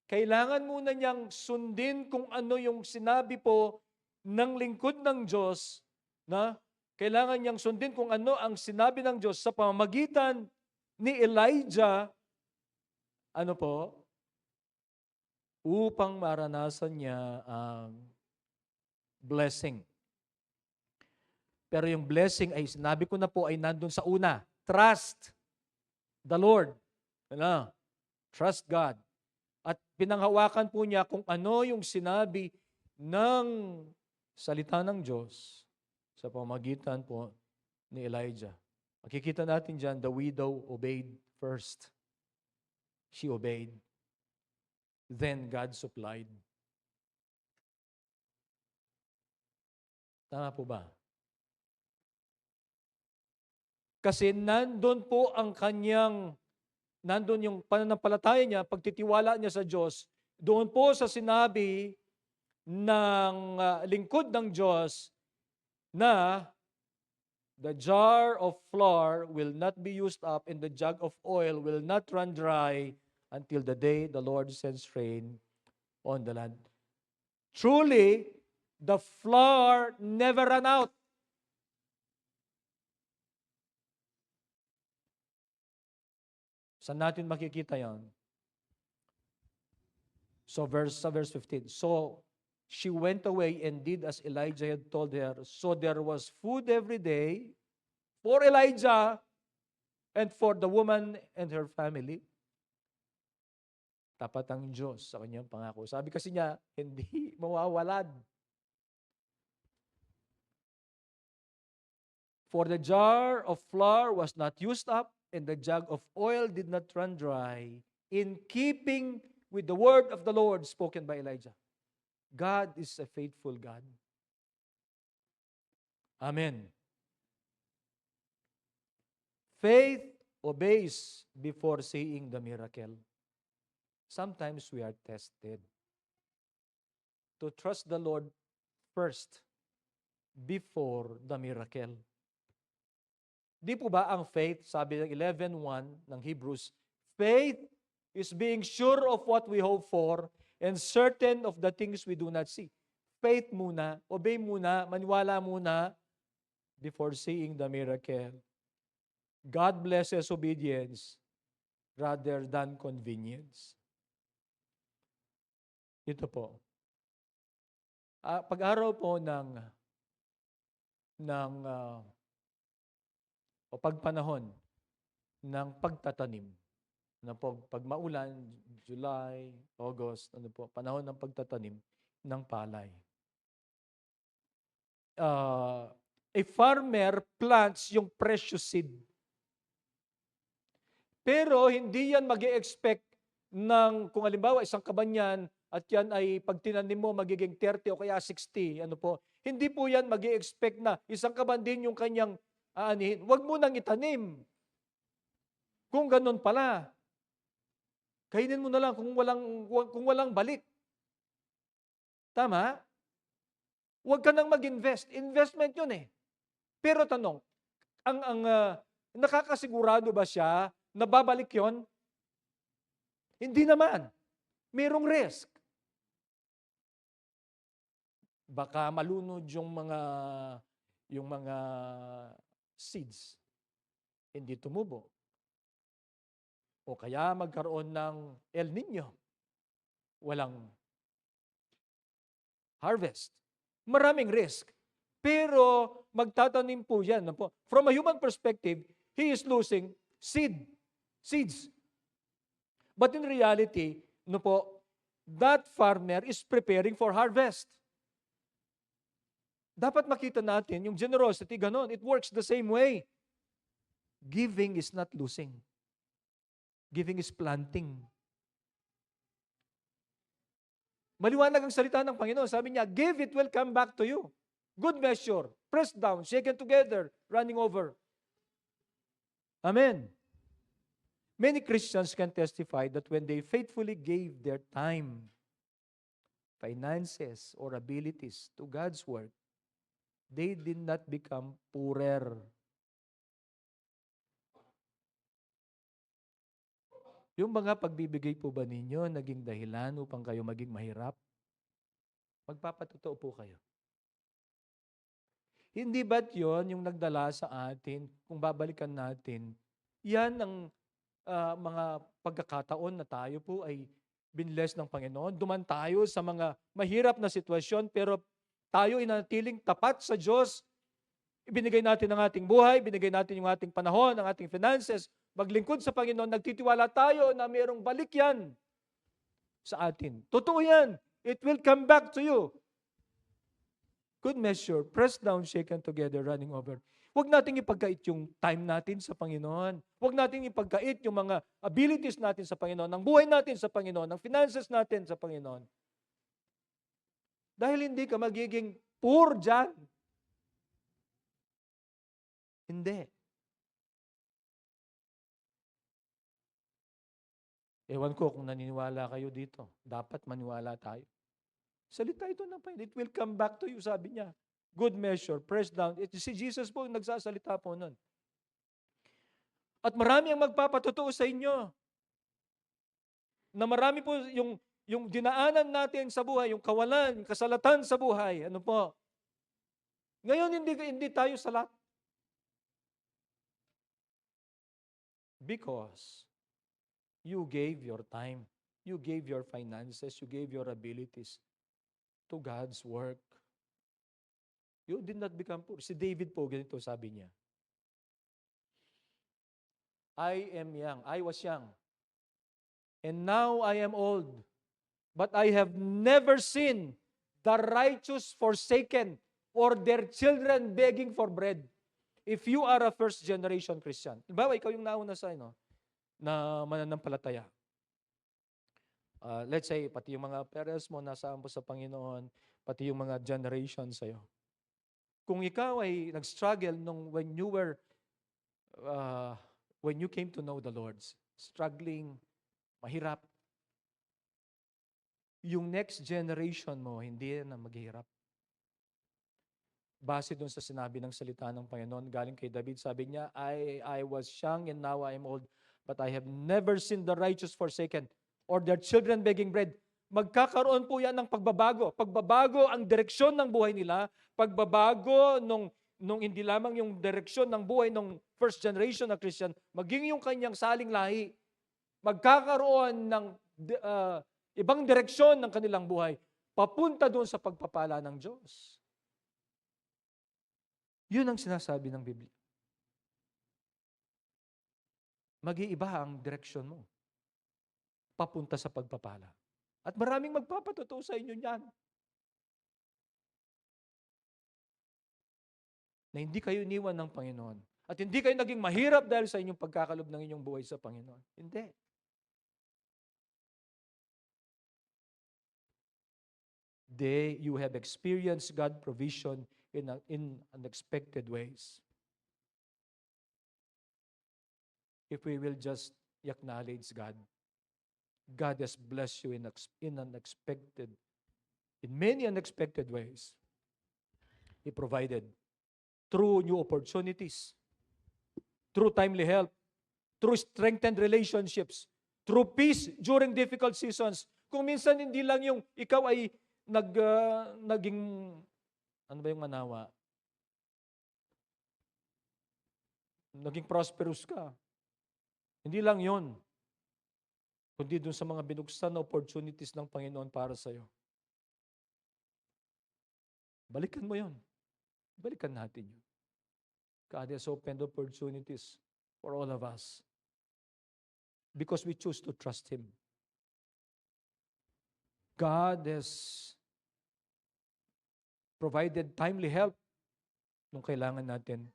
Kailangan muna niyang sundin kung ano yung sinabi po ng lingkod ng Diyos, na kailangan niyang sundin kung ano ang sinabi ng Diyos sa pamamagitan ni Elijah, ano po, upang maranasan niya ang blessing. Pero yung blessing ay, sinabi ko na po, ay nandun sa una. Trust the Lord. Ano? Trust God. At pinanghawakan po niya kung ano yung sinabi ng salita ng Diyos sa pamamagitan po ni Elijah. Makikita natin dyan, the widow obeyed first. She obeyed. Then God supplied. Tama po ba? Kasi nandun po ang kanyang, nandun yung pananampalataya niya, pagtitiwala niya sa Diyos, doon po sa sinabi ng lingkod ng Diyos na the jar of flour will not be used up and the jug of oil will not run dry until the day the Lord sends rain on the land. Truly, the flour never ran out. Saan natin makikita yan? Sa verse 15. So, she went away and did as Elijah had told her. So there was food every day for Elijah and for the woman and her family. Tapat ang Diyos sa kanyang pangako. Sabi kasi niya, hindi mawawalan. For the jar of flour was not used up, and the jug of oil did not run dry, in keeping with the word of the Lord spoken by Elijah. God is a faithful God. Amen. Faith obeys before seeing the miracle. Sometimes we are tested to trust the Lord first before the miracle. Di po ba ang faith, sabi ng 11:1 ng Hebrews, faith is being sure of what we hope for and certain of the things we do not see. Faith muna, obey muna, maniwala muna before seeing the miracle. God blesses obedience rather than convenience. Ito po. Pag-araw po o pagpanahon ng pagtatanim. Pag maulan, July, August, panahon ng pagtatanim ng palay. A farmer plants yung precious seed. Pero hindi yan mag-e-expect ng, kung halimbawa isang kabanyan at yan ay pag tinanim mo magiging 30 o kaya 60, hindi po yan mag-e-expect na isang kaban din yung kanyang aanihin. Huwag mo nang itanim. Kung ganun pala, kainin mo na lang kung walang balik. Tama? Huwag ka nang mag-invest. Investment yun eh. Pero tanong, nakakasigurado ba siya na babalik yun? Hindi naman. Merong risk. Baka malunod yung mga seeds. Hindi tumubo. O kaya magkaroon ng El Nino. Walang harvest. Maraming risk. Pero magtatanim po yan. From a human perspective, he is losing seeds. But in reality, that farmer is preparing for harvest. Dapat makita natin yung generosity, ganon. It works the same way. Giving is not losing. Giving is planting. Maliwanag ang salita ng Panginoon. Sabi niya, give, it will come back to you. Good measure, pressed down, shaken together, running over. Amen. Many Christians can testify that when they faithfully gave their time, finances, or abilities to God's work, they did not become poorer. Yung mga pagbibigay po ba ninyo naging dahilan upang kayo maging mahirap? Magpapatotoo po kayo. Hindi ba't yun yung nagdala sa atin, kung babalikan natin, yan ang mga pagkakataon na tayo po ay binless ng Panginoon. Duman tayo sa mga mahirap na sitwasyon, pero tayo inanatiling tapat sa Diyos. Ibinigay natin ang ating buhay, binigay natin yung ating panahon, ang ating finances, maglingkod sa Panginoon, nagtitiwala tayo na mayroong balik yan sa atin. Totoo yan. It will come back to you. Good measure, pressed down, shaken together, running over. Huwag nating ipagkait yung time natin sa Panginoon. Huwag nating ipagkait yung mga abilities natin sa Panginoon, ang buhay natin sa Panginoon, ang finances natin sa Panginoon. Dahil hindi ka magiging poor dyan. Hindi. Ewan ko kung naniniwala kayo dito. Dapat maniwala tayo. Salita ito ng Panginoon. It will come back to you, sabi niya. Good measure, pressed down. Si Jesus po nagsasalita po nun. At marami ang magpapatotoo sa inyo. Na marami po yung yung dinaanan natin sa buhay, yung kawalan, kasalatan sa buhay, ano po? Ngayon, hindi tayo salat. Because you gave your time, you gave your finances, you gave your abilities to God's work. You did not become poor. Si David po, ganito sabi niya, I was young, and now I am old, but I have never seen the righteous forsaken or their children begging for bread. If you are a first generation Christian, bawa ikaw yung nauna sa na mananampalataya. Let's say, pati yung mga parents mo nasaan po sa Panginoon, pati yung mga generation sa'yo. Kung ikaw ay nag-struggle when you came to know the Lord, struggling, mahirap, yung next generation mo, hindi na maghihirap. Base dun sa sinabi ng salita ng Panginoon, galing kay David, sabi niya, I was young and now I am old, but I have never seen the righteous forsaken or their children begging bread. Magkakaroon po yan ng pagbabago. Pagbabago ang direksyon ng buhay nila, pagbabago nung hindi lamang yung direksyon ng buhay ng first generation na Christian, maging yung kanyang saling lahi. Magkakaroon ng ibang direksyon ng kanilang buhay, papunta doon sa pagpapala ng Diyos. Yun ang sinasabi ng Biblia. Mag-iiba ang direksyon mo, papunta sa pagpapala. At maraming magpapatotoo sa inyo niyan. Na hindi kayo iniwan ng Panginoon. At hindi kayo naging mahirap dahil sa inyong pagkakalob ng inyong buhay sa Panginoon. Hindi. You have experienced God provision in unexpected ways. If we will just acknowledge God, God has blessed you in many unexpected ways. He provided through new opportunities, through timely help, through strengthened relationships, through peace during difficult seasons. Kung minsan hindi lang yung ikaw ay naging, ano ba yung manawa? Naging prosperous ka. Hindi lang yon, kundi dun sa mga binuksan na opportunities ng Panginoon para sa'yo. Balikan mo yon. Balikan natin yun. God has opened opportunities for all of us because we choose to trust Him. God has provided timely help nung kailangan natin.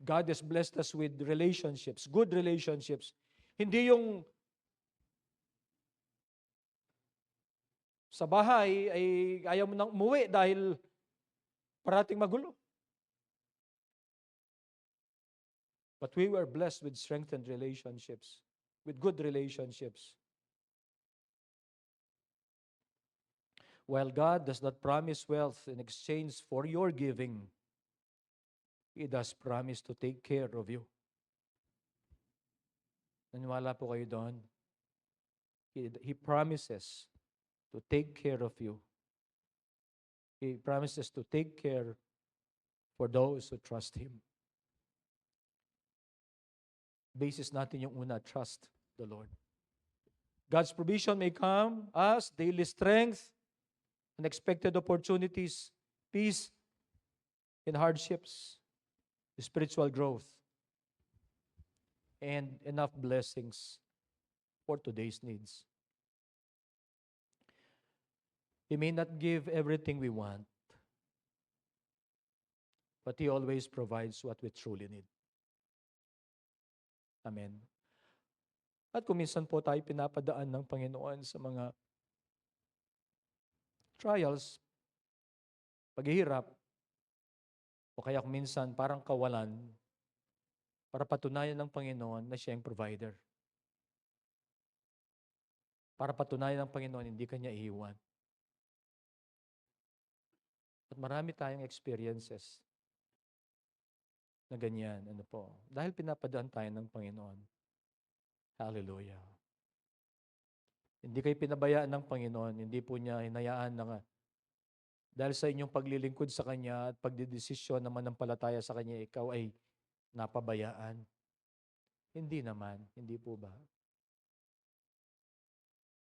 God has blessed us with relationships, good relationships. Hindi yung sa bahay ay ayaw mo nang umuwi dahil parating magulo. But we were blessed with strengthened relationships, with good relationships. While God does not promise wealth in exchange for your giving, He does promise to take care of you. Naniwala po kayo doon? He promises to take care of you. He promises to take care for those who trust Him. Basis natin yung una, trust the Lord. God's provision may come as daily strength, unexpected opportunities, peace in hardships, spiritual growth, and enough blessings for today's needs. He may not give everything we want, but He always provides what we truly need. Amen. At kung minsan po tayo pinapadaan ng Panginoon sa mga trials, paghihirap, o kaya kung minsan parang kawalan, para patunayan ng Panginoon na siya ang provider. Para patunayan ng Panginoon, hindi kanya iiwan. At marami tayong experiences na ganyan. Ano po? Dahil pinapadaan tayo ng Panginoon. Hallelujah. Hindi kayo pinabayaan ng Panginoon. Hindi po niya hinayaan na dahil sa inyong paglilingkod sa Kanya at pagdidesisyon naman ng palataya sa Kanya, ikaw ay napabayaan. Hindi naman. Hindi po ba?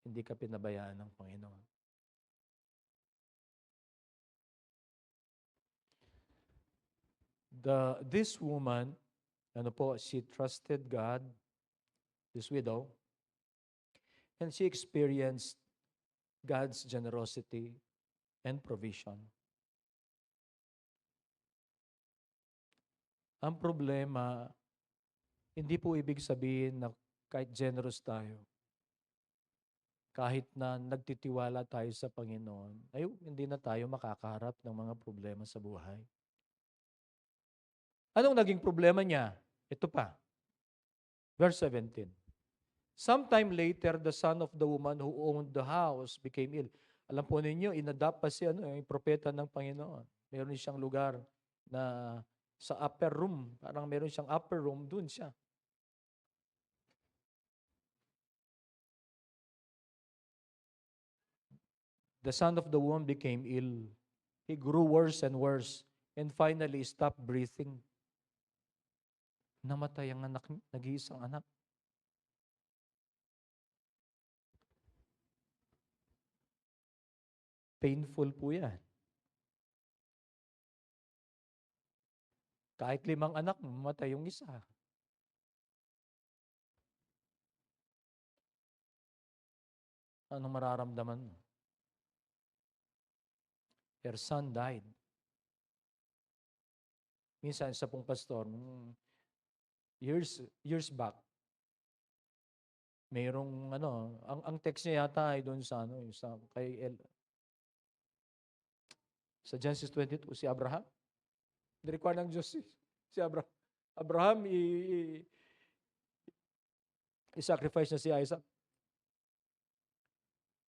Hindi ka pinabayaan ng Panginoon. This woman, she trusted God, this widow, and she experienced God's generosity and provision. Ang problema, hindi po ibig sabihin na kahit generous tayo, kahit na nagtitiwala tayo sa Panginoon, ay hindi na tayo makakaharap ng mga problema sa buhay. Anong naging problema niya? Ito pa. Verse 17. Sometime later, the son of the woman who owned the house became ill. Alam po ninyo, inadapt pa si yung propeta ng Panginoon. Meron siyang lugar na sa upper room. Parang meron siyang upper room, dun siya. The son of the woman became ill. He grew worse and worse and finally stopped breathing. Namatay ang anak, nag-iisang anak. Painful po yan. Kahit 5 anak, mamatay yung isa. Anong mararamdaman mo? Her son died. Minsan sa pong pastor, years back, mayroong ang text niya yata ay doon sa sa Genesis 22, si Abraham. Nirequire ng Diyos si Abraham. Abraham, i-sacrifice na si Isaac.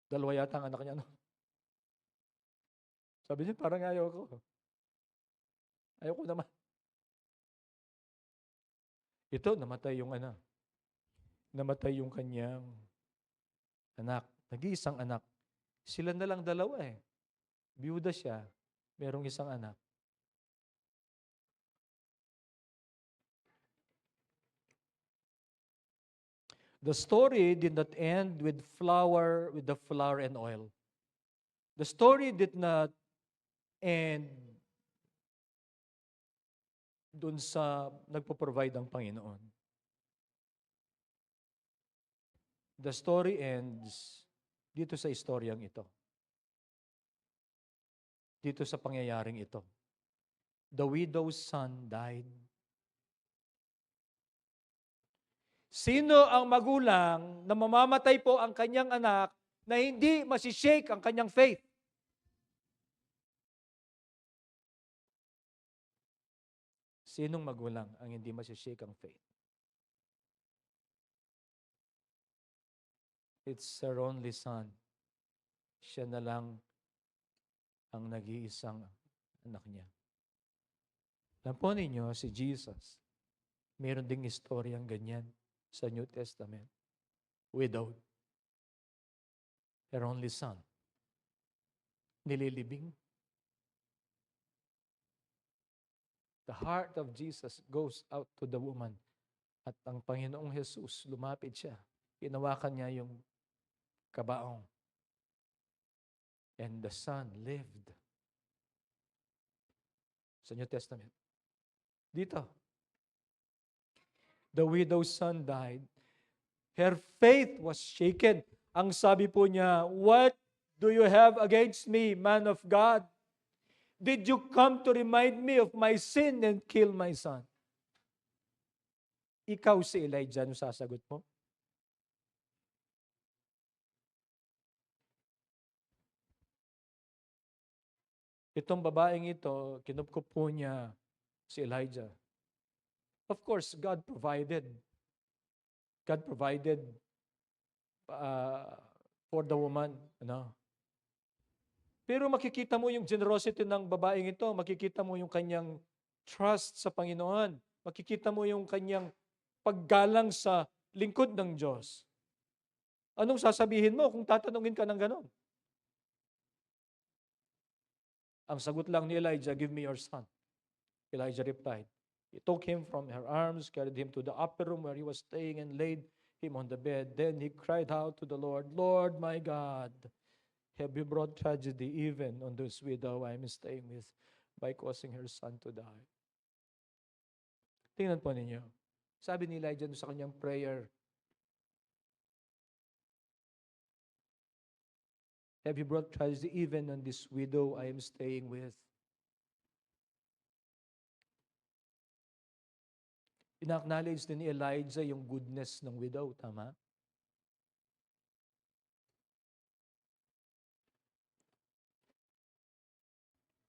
2 yata ang anak niya, Sabi niya, parang ayaw ko. Ayaw ko naman. Ito, namatay yung anak. Namatay yung kanyang anak. Nag-iisang anak. Sila na lang 2 eh. Biyuda siya. Merong isang anak. The story did not end with the flour and oil. The story did not end dun sa nagpo-provide ang Panginoon. The story ends dito sa istoryang ito. Dito sa pangyayaring ito. The widow's son died. Sino ang magulang na mamamatay po ang kanyang anak na hindi masishake ang kanyang faith? Sinong magulang ang hindi masishake ang faith? It's her only son. Siya na lang ang nag-iisang anak niya. Alam po ninyo, si Jesus, meron ding istoryang ganyan sa New Testament. Widowed. Her only son. Nililibing. The heart of Jesus goes out to the woman. At ang Panginoong Jesus, lumapit siya. Hinawakan niya yung kabaong. And the son lived. Sa New Testament. Dito. The widow's son died. Her faith was shaken. Ang sabi po niya, "What do you have against me, man of God? Did you come to remind me of my sin and kill my son?" Ikaw si Elijah, ano sasagot mo? Itong babaeng ito, kinupkup po niya si Elijah. Of course, God provided. God provided for the woman. Pero makikita mo yung generosity ng babaeng ito. Makikita mo yung kanyang trust sa Panginoon. Makikita mo yung kanyang paggalang sa lingkod ng Diyos. Anong sasabihin mo kung tatanungin ka ng ganon? Ang sagot lang ni Elijah, "Give me your son." Elijah replied. He took him from her arms, carried him to the upper room where he was staying, and laid him on the bed. Then he cried out to the Lord, "Lord my God, have you brought tragedy even on this widow I am staying with by causing her son to die?" Tingnan po ninyo. Sabi ni Elijah sa kanyang prayer, "Have you brought tragedy even on this widow I am staying with?" Ina-acknowledge din ni Elijah yung goodness ng widow, tama?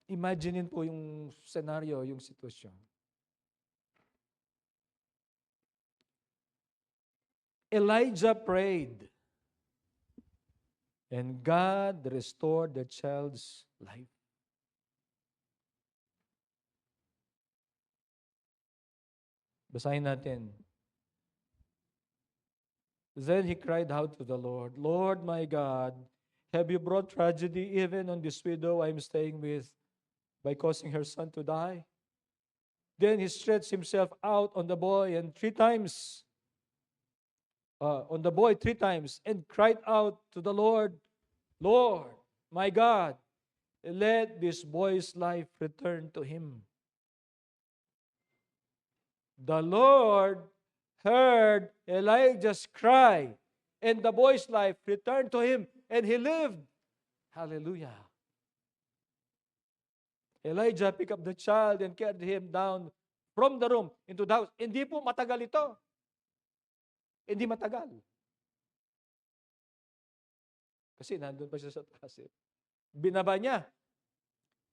Imaginein po yung scenario, yung sitwasyon. Elijah prayed, and God restored the child's life. Basahin natin. Then he cried out to the Lord, "Lord my God, have you brought tragedy even on this widow I am staying with by causing her son to die?" Then he stretched himself out on the boy three times, and cried out to the Lord, "Lord my God, let this boy's life return to him." The Lord heard Elijah's cry, and the boy's life returned to him, and he lived. Hallelujah. Elijah picked up the child and carried him down from the room into the house. Hindi po matagal ito. Hindi matagal. Kasi nandun pa siya sa taas. Binaba niya.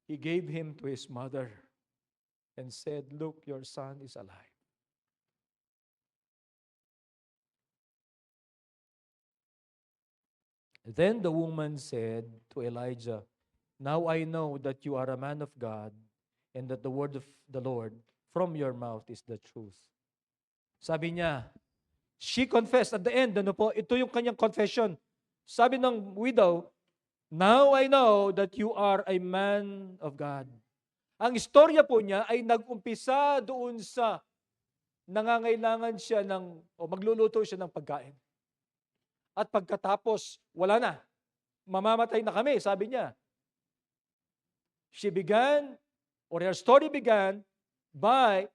He gave him to his mother and said, "Look, your son is alive." Then the woman said to Elijah, "Now I know that you are a man of God, and that the word of the Lord from your mouth is the truth." Sabi niya, she confessed at the end, ito yung kanyang confession. Sabi ng widow, "Now I know that you are a man of God." Ang istorya po niya ay nag-umpisa doon sa nangangailangan siya magluluto siya ng pagkain. At pagkatapos, wala na. Mamamatay na kami, sabi niya. Her story began by,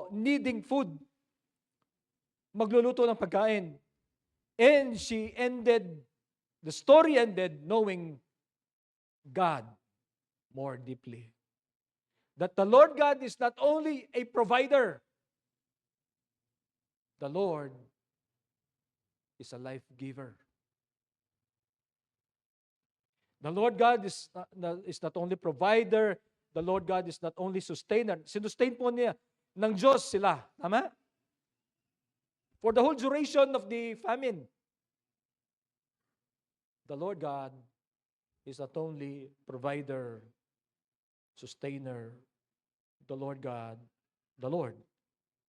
needing food. Magluluto ng pagkain. And the story ended knowing God more deeply. That the Lord God is not only a provider, the Lord is a life giver. The Lord God is not only provider, the Lord God is not only sustainer. Sinustain po niya ng Diyos sila. Tama? For the whole duration of the famine. The Lord God is not only provider, sustainer. The Lord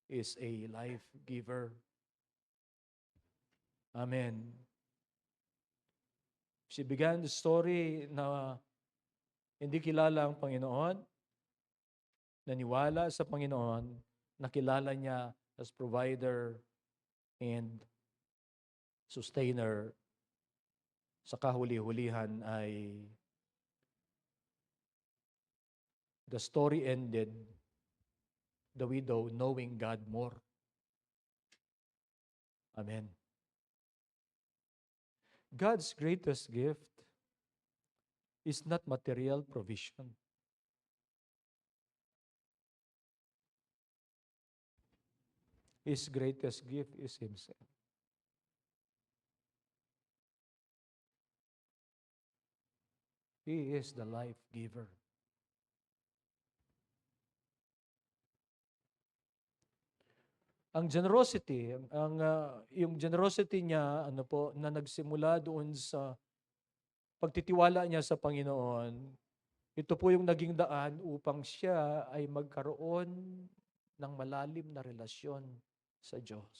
is a life giver. Amen. She began the story na hindi kilala ang Panginoon, naniwala sa Panginoon, nakilala niya as provider and sustainer. Sa kahuli-hulihan ay the story ended, the widow knowing God more. Amen. God's greatest gift is not material provision. His greatest gift is Himself. He is the life giver. Ang generosity, yung generosity niya, na nagsimula doon sa pagtitiwala niya sa Panginoon, ito po yung naging daan upang siya ay magkaroon ng malalim na relasyon sa Diyos.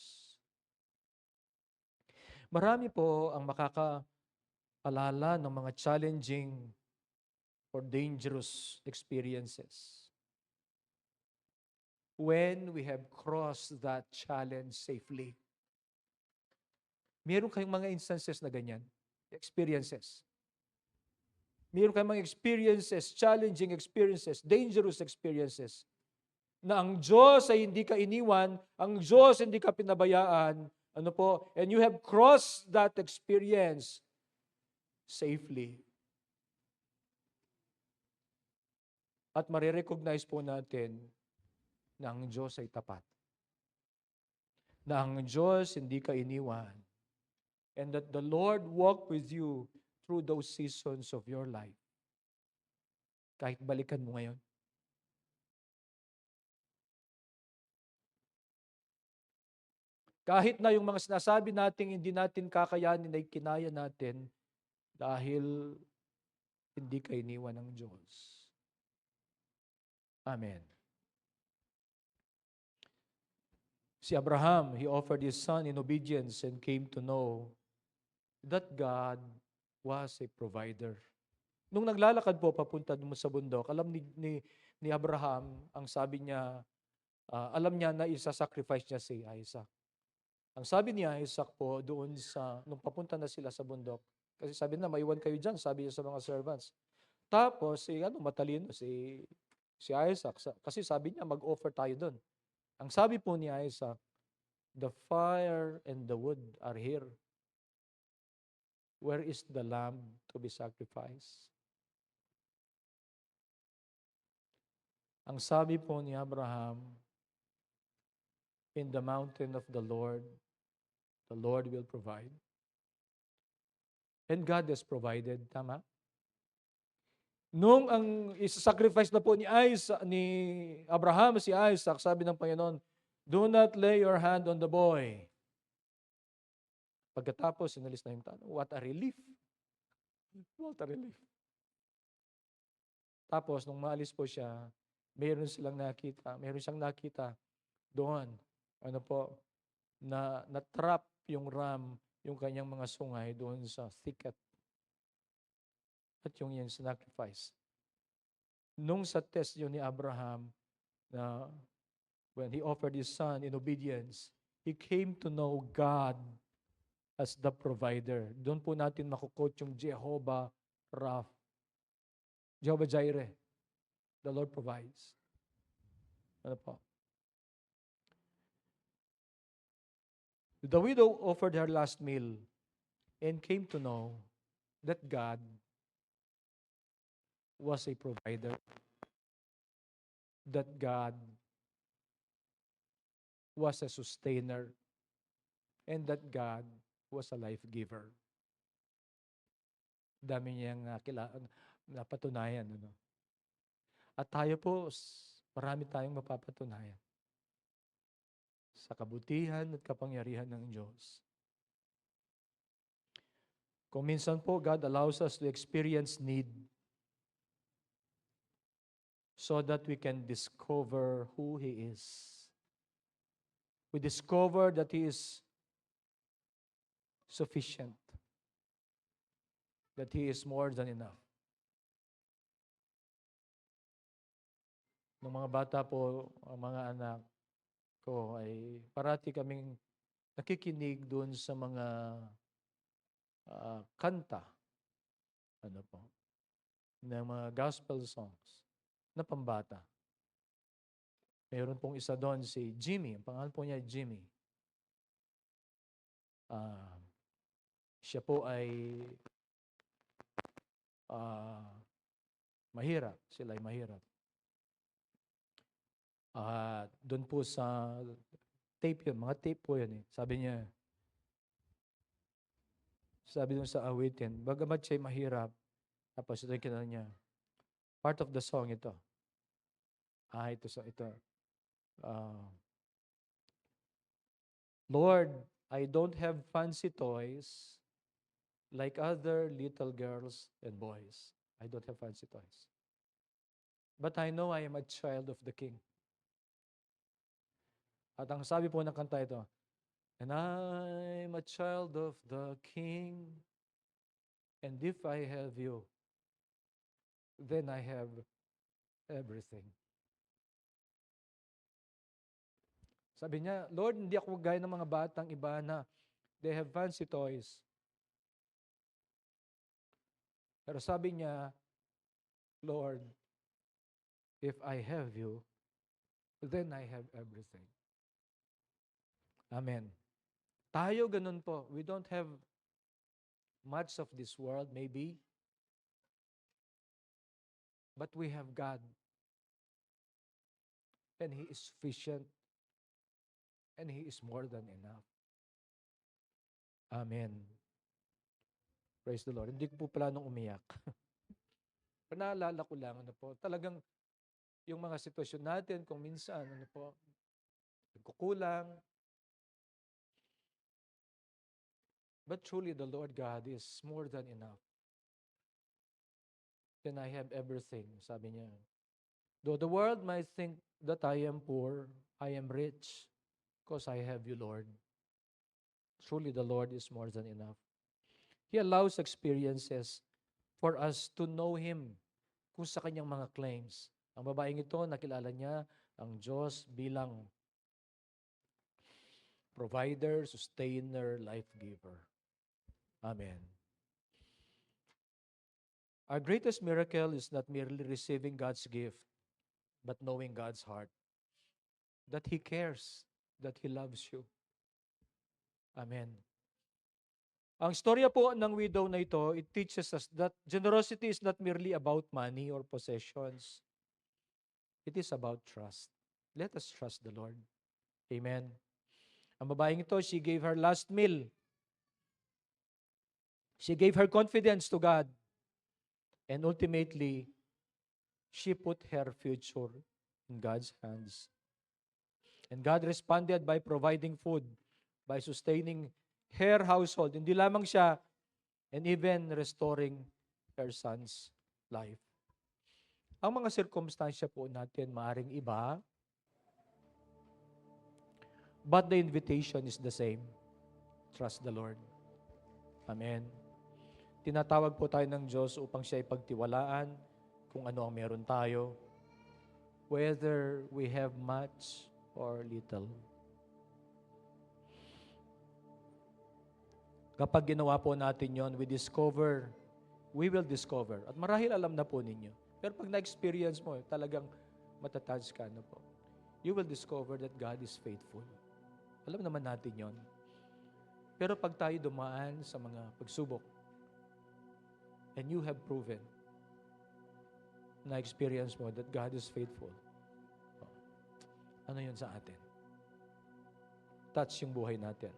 Marami po ang makakaalala ng mga challenging or dangerous experiences when we have crossed that challenge safely. Meron kayong mga instances na ganyan, experiences. Meron kayong mga experiences, challenging experiences, dangerous experiences, na ang Diyos ay hindi ka iniwan, ang Diyos hindi ka pinabayaan, ano po, and you have crossed that experience safely. At marirecognize po natin na ang Diyos ay tapat. Na ang Diyos hindi ka iniwan. And that the Lord walk with you through those seasons of your life. Kahit balikan mo ngayon. Kahit na yung mga sinasabi natin hindi natin kakayanin ay kinaya natin dahil hindi ka iniwan ng Diyos. Amen. Si Abraham, he offered his son in obedience and came to know that God was a provider. Nung naglalakad po papunta dun sa bundok, alam ni Abraham, ang sabi niya, alam niya na isa-sacrifice niya si Isaac. Ang sabi ni Isaac po doon nung papunta na sila sa bundok, kasi sabi na, maiwan kayo dyan, sabi niya sa mga servants. Tapos, matalino si Isaac, kasi sabi niya, mag-offer tayo doon. Ang sabi po ni Isaac, the fire and the wood are here. Where is the lamb to be sacrificed? Ang sabi po ni Abraham, in the mountain of the Lord will provide. And God has provided, tama? Nung ang isa-sacrifice na po ni Abraham si Isaac, sabi ng Panginoon, do not lay your hand on the boy. Pagkatapos, sinalis na yung tanong, what a relief. What a relief. Tapos, nung maalis po siya, meron siyang nakita doon, na-trap yung ram, yung kanyang mga sungay doon sa thicket. At yung sacrifice. Nung sa test yun ni Abraham, na when he offered his son in obedience, he came to know God as the provider. Doon po natin makukot yung Jehovah Rapha. Jehovah Jireh. The Lord provides. Ano po? The widow offered her last meal and came to know that God was a provider, that God was a sustainer, and that God was a life giver. Dami niyang napatunayan. Ano? At tayo po, marami tayong mapapatunayan sa kabutihan at kapangyarihan ng Diyos. Kung minsan po, God allows us to experience need so that we can discover who He is. We discover that He is sufficient, that He is more than enough. Nung mga bata po, ang mga anak ko ay parati kaming nakikinig doon sa mga kanta, ng mga gospel songs na pambata. Mayroon pong isa doon si Jimmy, ang pangalan po niya Jimmy. Siya po ay mahirap, sila ay mahirap. Doon po sa tape yun, mga tape po yun eh. Sabi doon sa awitin, bagamat siya'y mahirap, tapos ito yung kinala niya, part of the song ito. Ito. Lord, I don't have fancy toys like other little girls and boys. I don't have fancy toys. But I know I am a child of the King. At ang sabi po ng kanta ito, And I'm a child of the King. And if I have you, then I have everything. Sabi niya, Lord, hindi ako gaya ng mga batang iba na they have fancy toys. Pero sabi niya, Lord, if I have you, then I have everything. Amen. Tayo ganun po. We don't have much of this world, maybe. But we have God. And He is sufficient. And He is more than enough. Amen. Praise the Lord. Hindi ko po planong umiyak. Pero naalala ko lang, talagang yung mga sitwasyon natin, kung minsan, nagkukulang. But truly, the Lord God is more than enough. Then I have everything, sabi niya. Though the world might think that I am poor, I am rich, because I have you, Lord. Truly, the Lord is more than enough. He allows experiences for us to know Him kung sa kanyang mga claims. Ang babaeng ito, nakilala niya ang Diyos bilang provider, sustainer, life giver. Amen. Our greatest miracle is not merely receiving God's gift, but knowing God's heart. That He cares, that He loves you. Amen. Ang storya po ng widow na ito, it teaches us that generosity is not merely about money or possessions. It is about trust. Let us trust the Lord. Amen. Ang babaeng ito, she gave her last meal. She gave her confidence to God. And ultimately, she put her future in God's hands. And God responded by providing food, by sustaining her household. Hindi lamang siya, and even restoring her son's life. Ang mga sirkumstansya po natin maaring iba, but the invitation is the same. Trust the Lord. Amen. Tinatawag po tayo ng Diyos upang siya ipagtiwalaan kung ano ang meron tayo, whether we have much or little. Kapag ginawa po natin yon, we will discover. At marahil alam na po ninyo. Pero pag na-experience mo, talagang matatouch ka na po. You will discover that God is faithful. Alam naman natin yon. Pero pag tayo dumaan sa mga pagsubok, and you have proven, na-experience mo that God is faithful, ano yun sa atin? Touch yung buhay natin.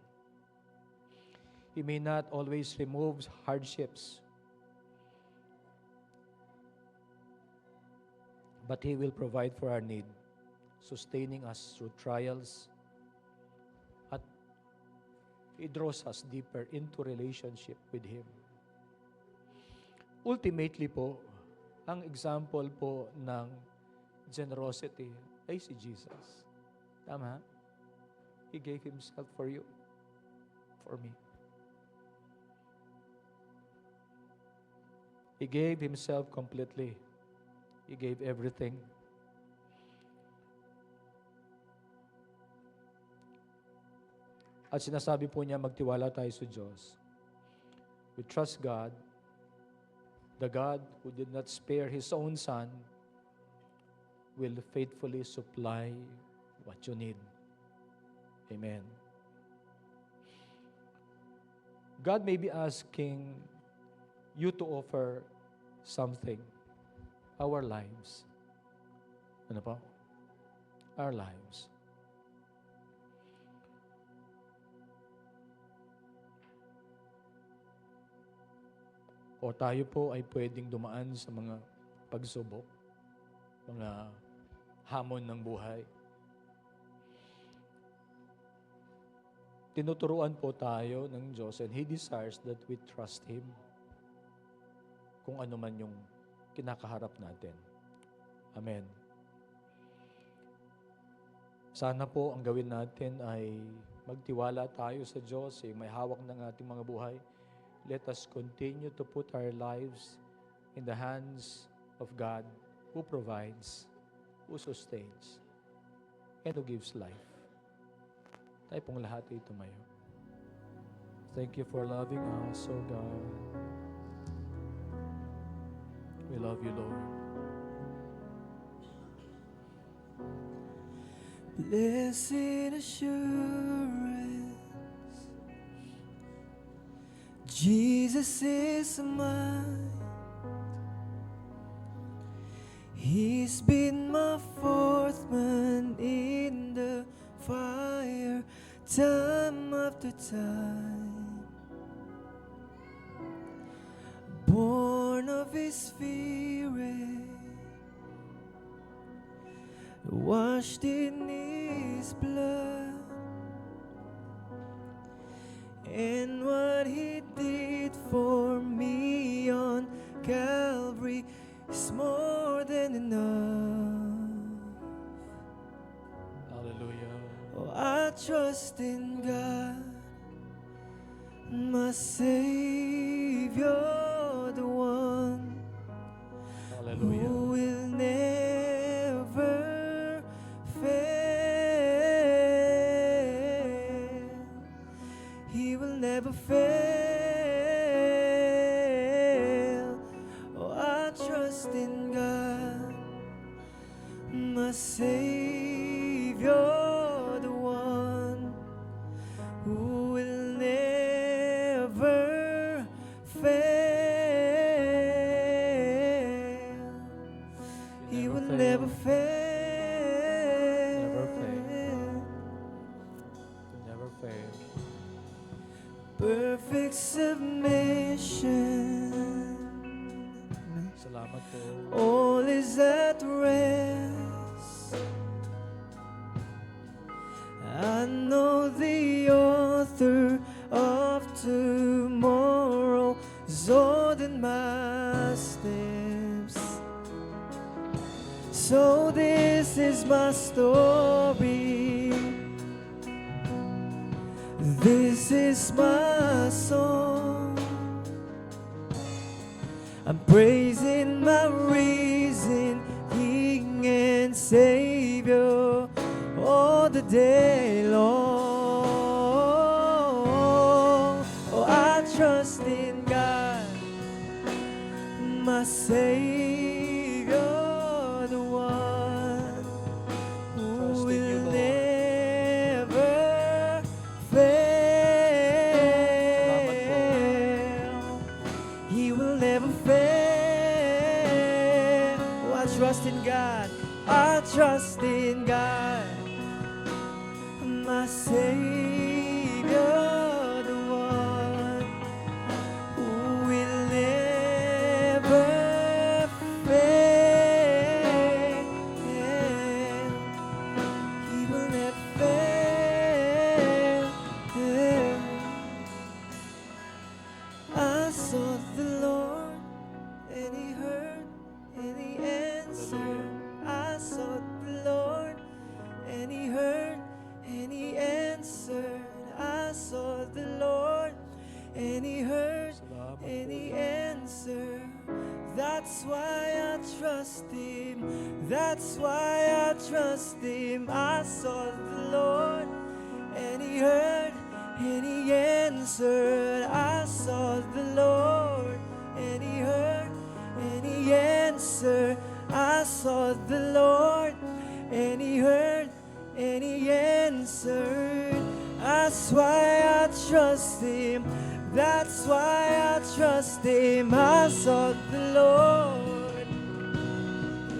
He may not always remove hardships, but He will provide for our need, sustaining us through trials, at He draws us deeper into relationship with Him. Ultimately po, ang example po ng generosity ay si Jesus. Tama? He gave Himself for you, for me. He gave Himself completely. He gave everything. At sinasabi po niya, magtiwala tayo sa Diyos. We trust God, the God who did not spare His own Son, will faithfully supply what you need. Amen. God may be asking you to offer something. Our lives. Ano po? Our lives. O tayo po ay pwedeng dumaan sa mga pagsubok, mga hamon ng buhay. Tinuturuan po tayo ng Diyos, and He desires that we trust Him kung ano man yung kinakaharap natin. Amen. Sana po ang gawin natin ay magtiwala tayo sa Diyos, may hawak ng ating mga buhay. Let us continue to put our lives in the hands of God who provides, who sustains, and who gives life. Tayo pong lahat ay tumayo. Thank you for loving us, O God. We love you, Lord. Blessed assurance, Jesus is mine. He's been my fourth man in the fire, time after time. Born of His Spirit, washed in His blood, and what He did for me on Calvary is more than enough. Hallelujah. Oh, I trust in God, my Savior, the one Hallelujah. who will never fail. He will never fail. Oh, I trust in God, my Savior, the one who will never fail. He will never fail. Never fail. Never fail. Perfect submission, Salamat po. all is at rest. I know the author of tomorrow is ordering my steps. So this is my story, this is my song. I'm praising my risen King and Savior all the day long. Oh, I trust in God, my Savior, the one who Trust in you, will Lord. never fail. He will never fail. Oh, I trust in God. I trust in God, my Savior, the one who will never fail. He will never fail. I sought the Lord, and He heard, and He answered. I sought the Lord, and He heard, and He answered. I sought the Lord, and He heard, Salamat and po. He answered. That's why I trust Him. That's why I trust Him. I sought the Lord, and He heard, and He answered. I sought the Lord, and He heard, and He answered. I sought the Lord, and He heard, and He answered. That's why I trust Him. That's why I trust Him. I sought the Lord,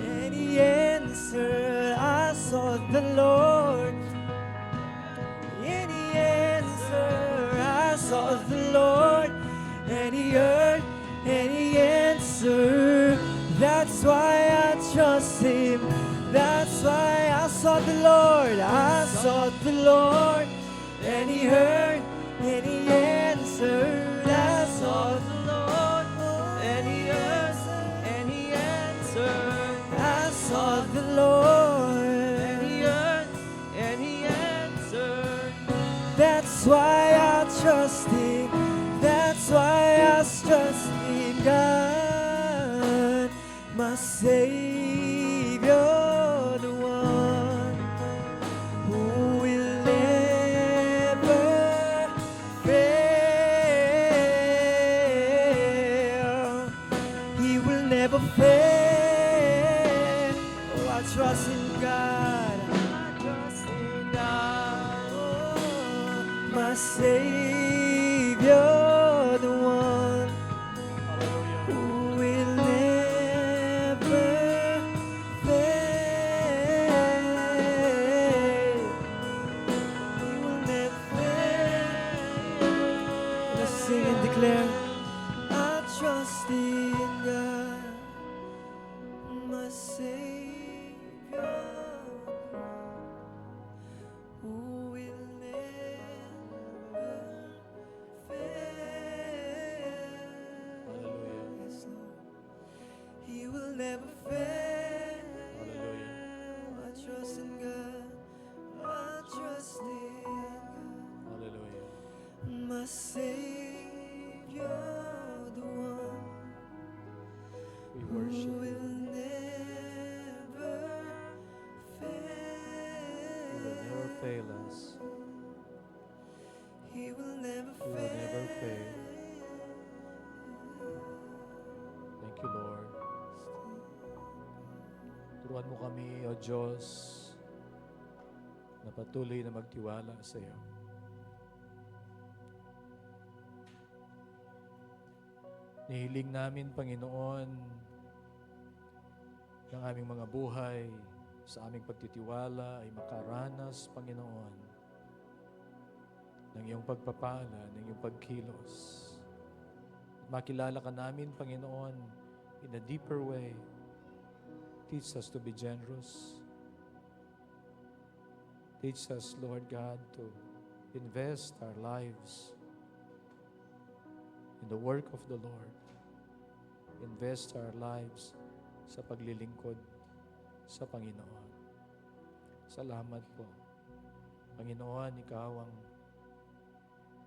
and He answered. I sought the Lord, and He answered. I sought the Lord, and He heard, and He answered. That's why I trust Him. That's why I sought the Lord. I sought the Lord, and He heard, and He answered. I sought the Lord, and He heard, and He answered. I sought the Lord, and He heard, and He answered. trust in God, my Savior, the one who will never fail. He will never fail. Oh, I trust in God. I trust in God. Oh, my Savior, the one who will never fail. He will never fail. Let's sing and declare, I trust in God, my Savior, who will never fail. Hallelujah. Yes, Lord. He will never fail. Hallelujah. I trust in God. I trust in God, Hallelujah. my Savior, the one We who worship you. will never You will never fail. fail us. He will never You will never fail. fail. Thank you, Lord. Turuan mo kami, O Diyos, na patuloy na magtiwala sa iyo. Nihiling namin, Panginoon, ng aming mga buhay sa aming pagtitiwala ay makaranas, Panginoon, ng iyong pagpapala, ng iyong pagkilos. Makilala ka namin, Panginoon, in a deeper way. Teach us to be generous. Teach us, Lord God, to invest our lives in the work of the Lord. Invest our lives sa paglilingkod sa Panginoon. Salamat po. Panginoon, Ikaw ang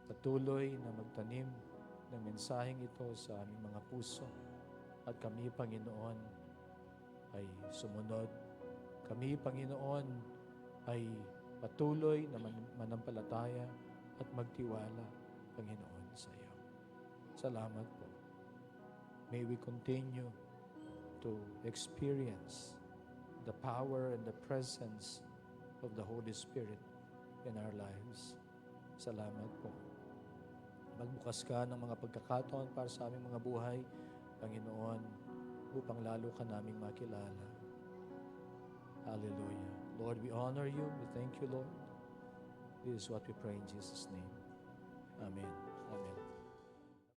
patuloy na magtanim ng mensaheng ito sa aming mga puso. At kami, Panginoon, ay sumunod. Kami, Panginoon, ay patuloy na manampalataya at magtiwala, Panginoon, sa iyo. Salamat po. May we continue to experience the power and the presence of the Holy Spirit in our lives. Salamat po. Magbukas ka ng mga pagkakataon para sa aming mga buhay, Panginoon, upang lalo ka naming makilala. Hallelujah. Lord, we honor you. We thank you, Lord. This is what we pray in Jesus' name. Amen. Amen.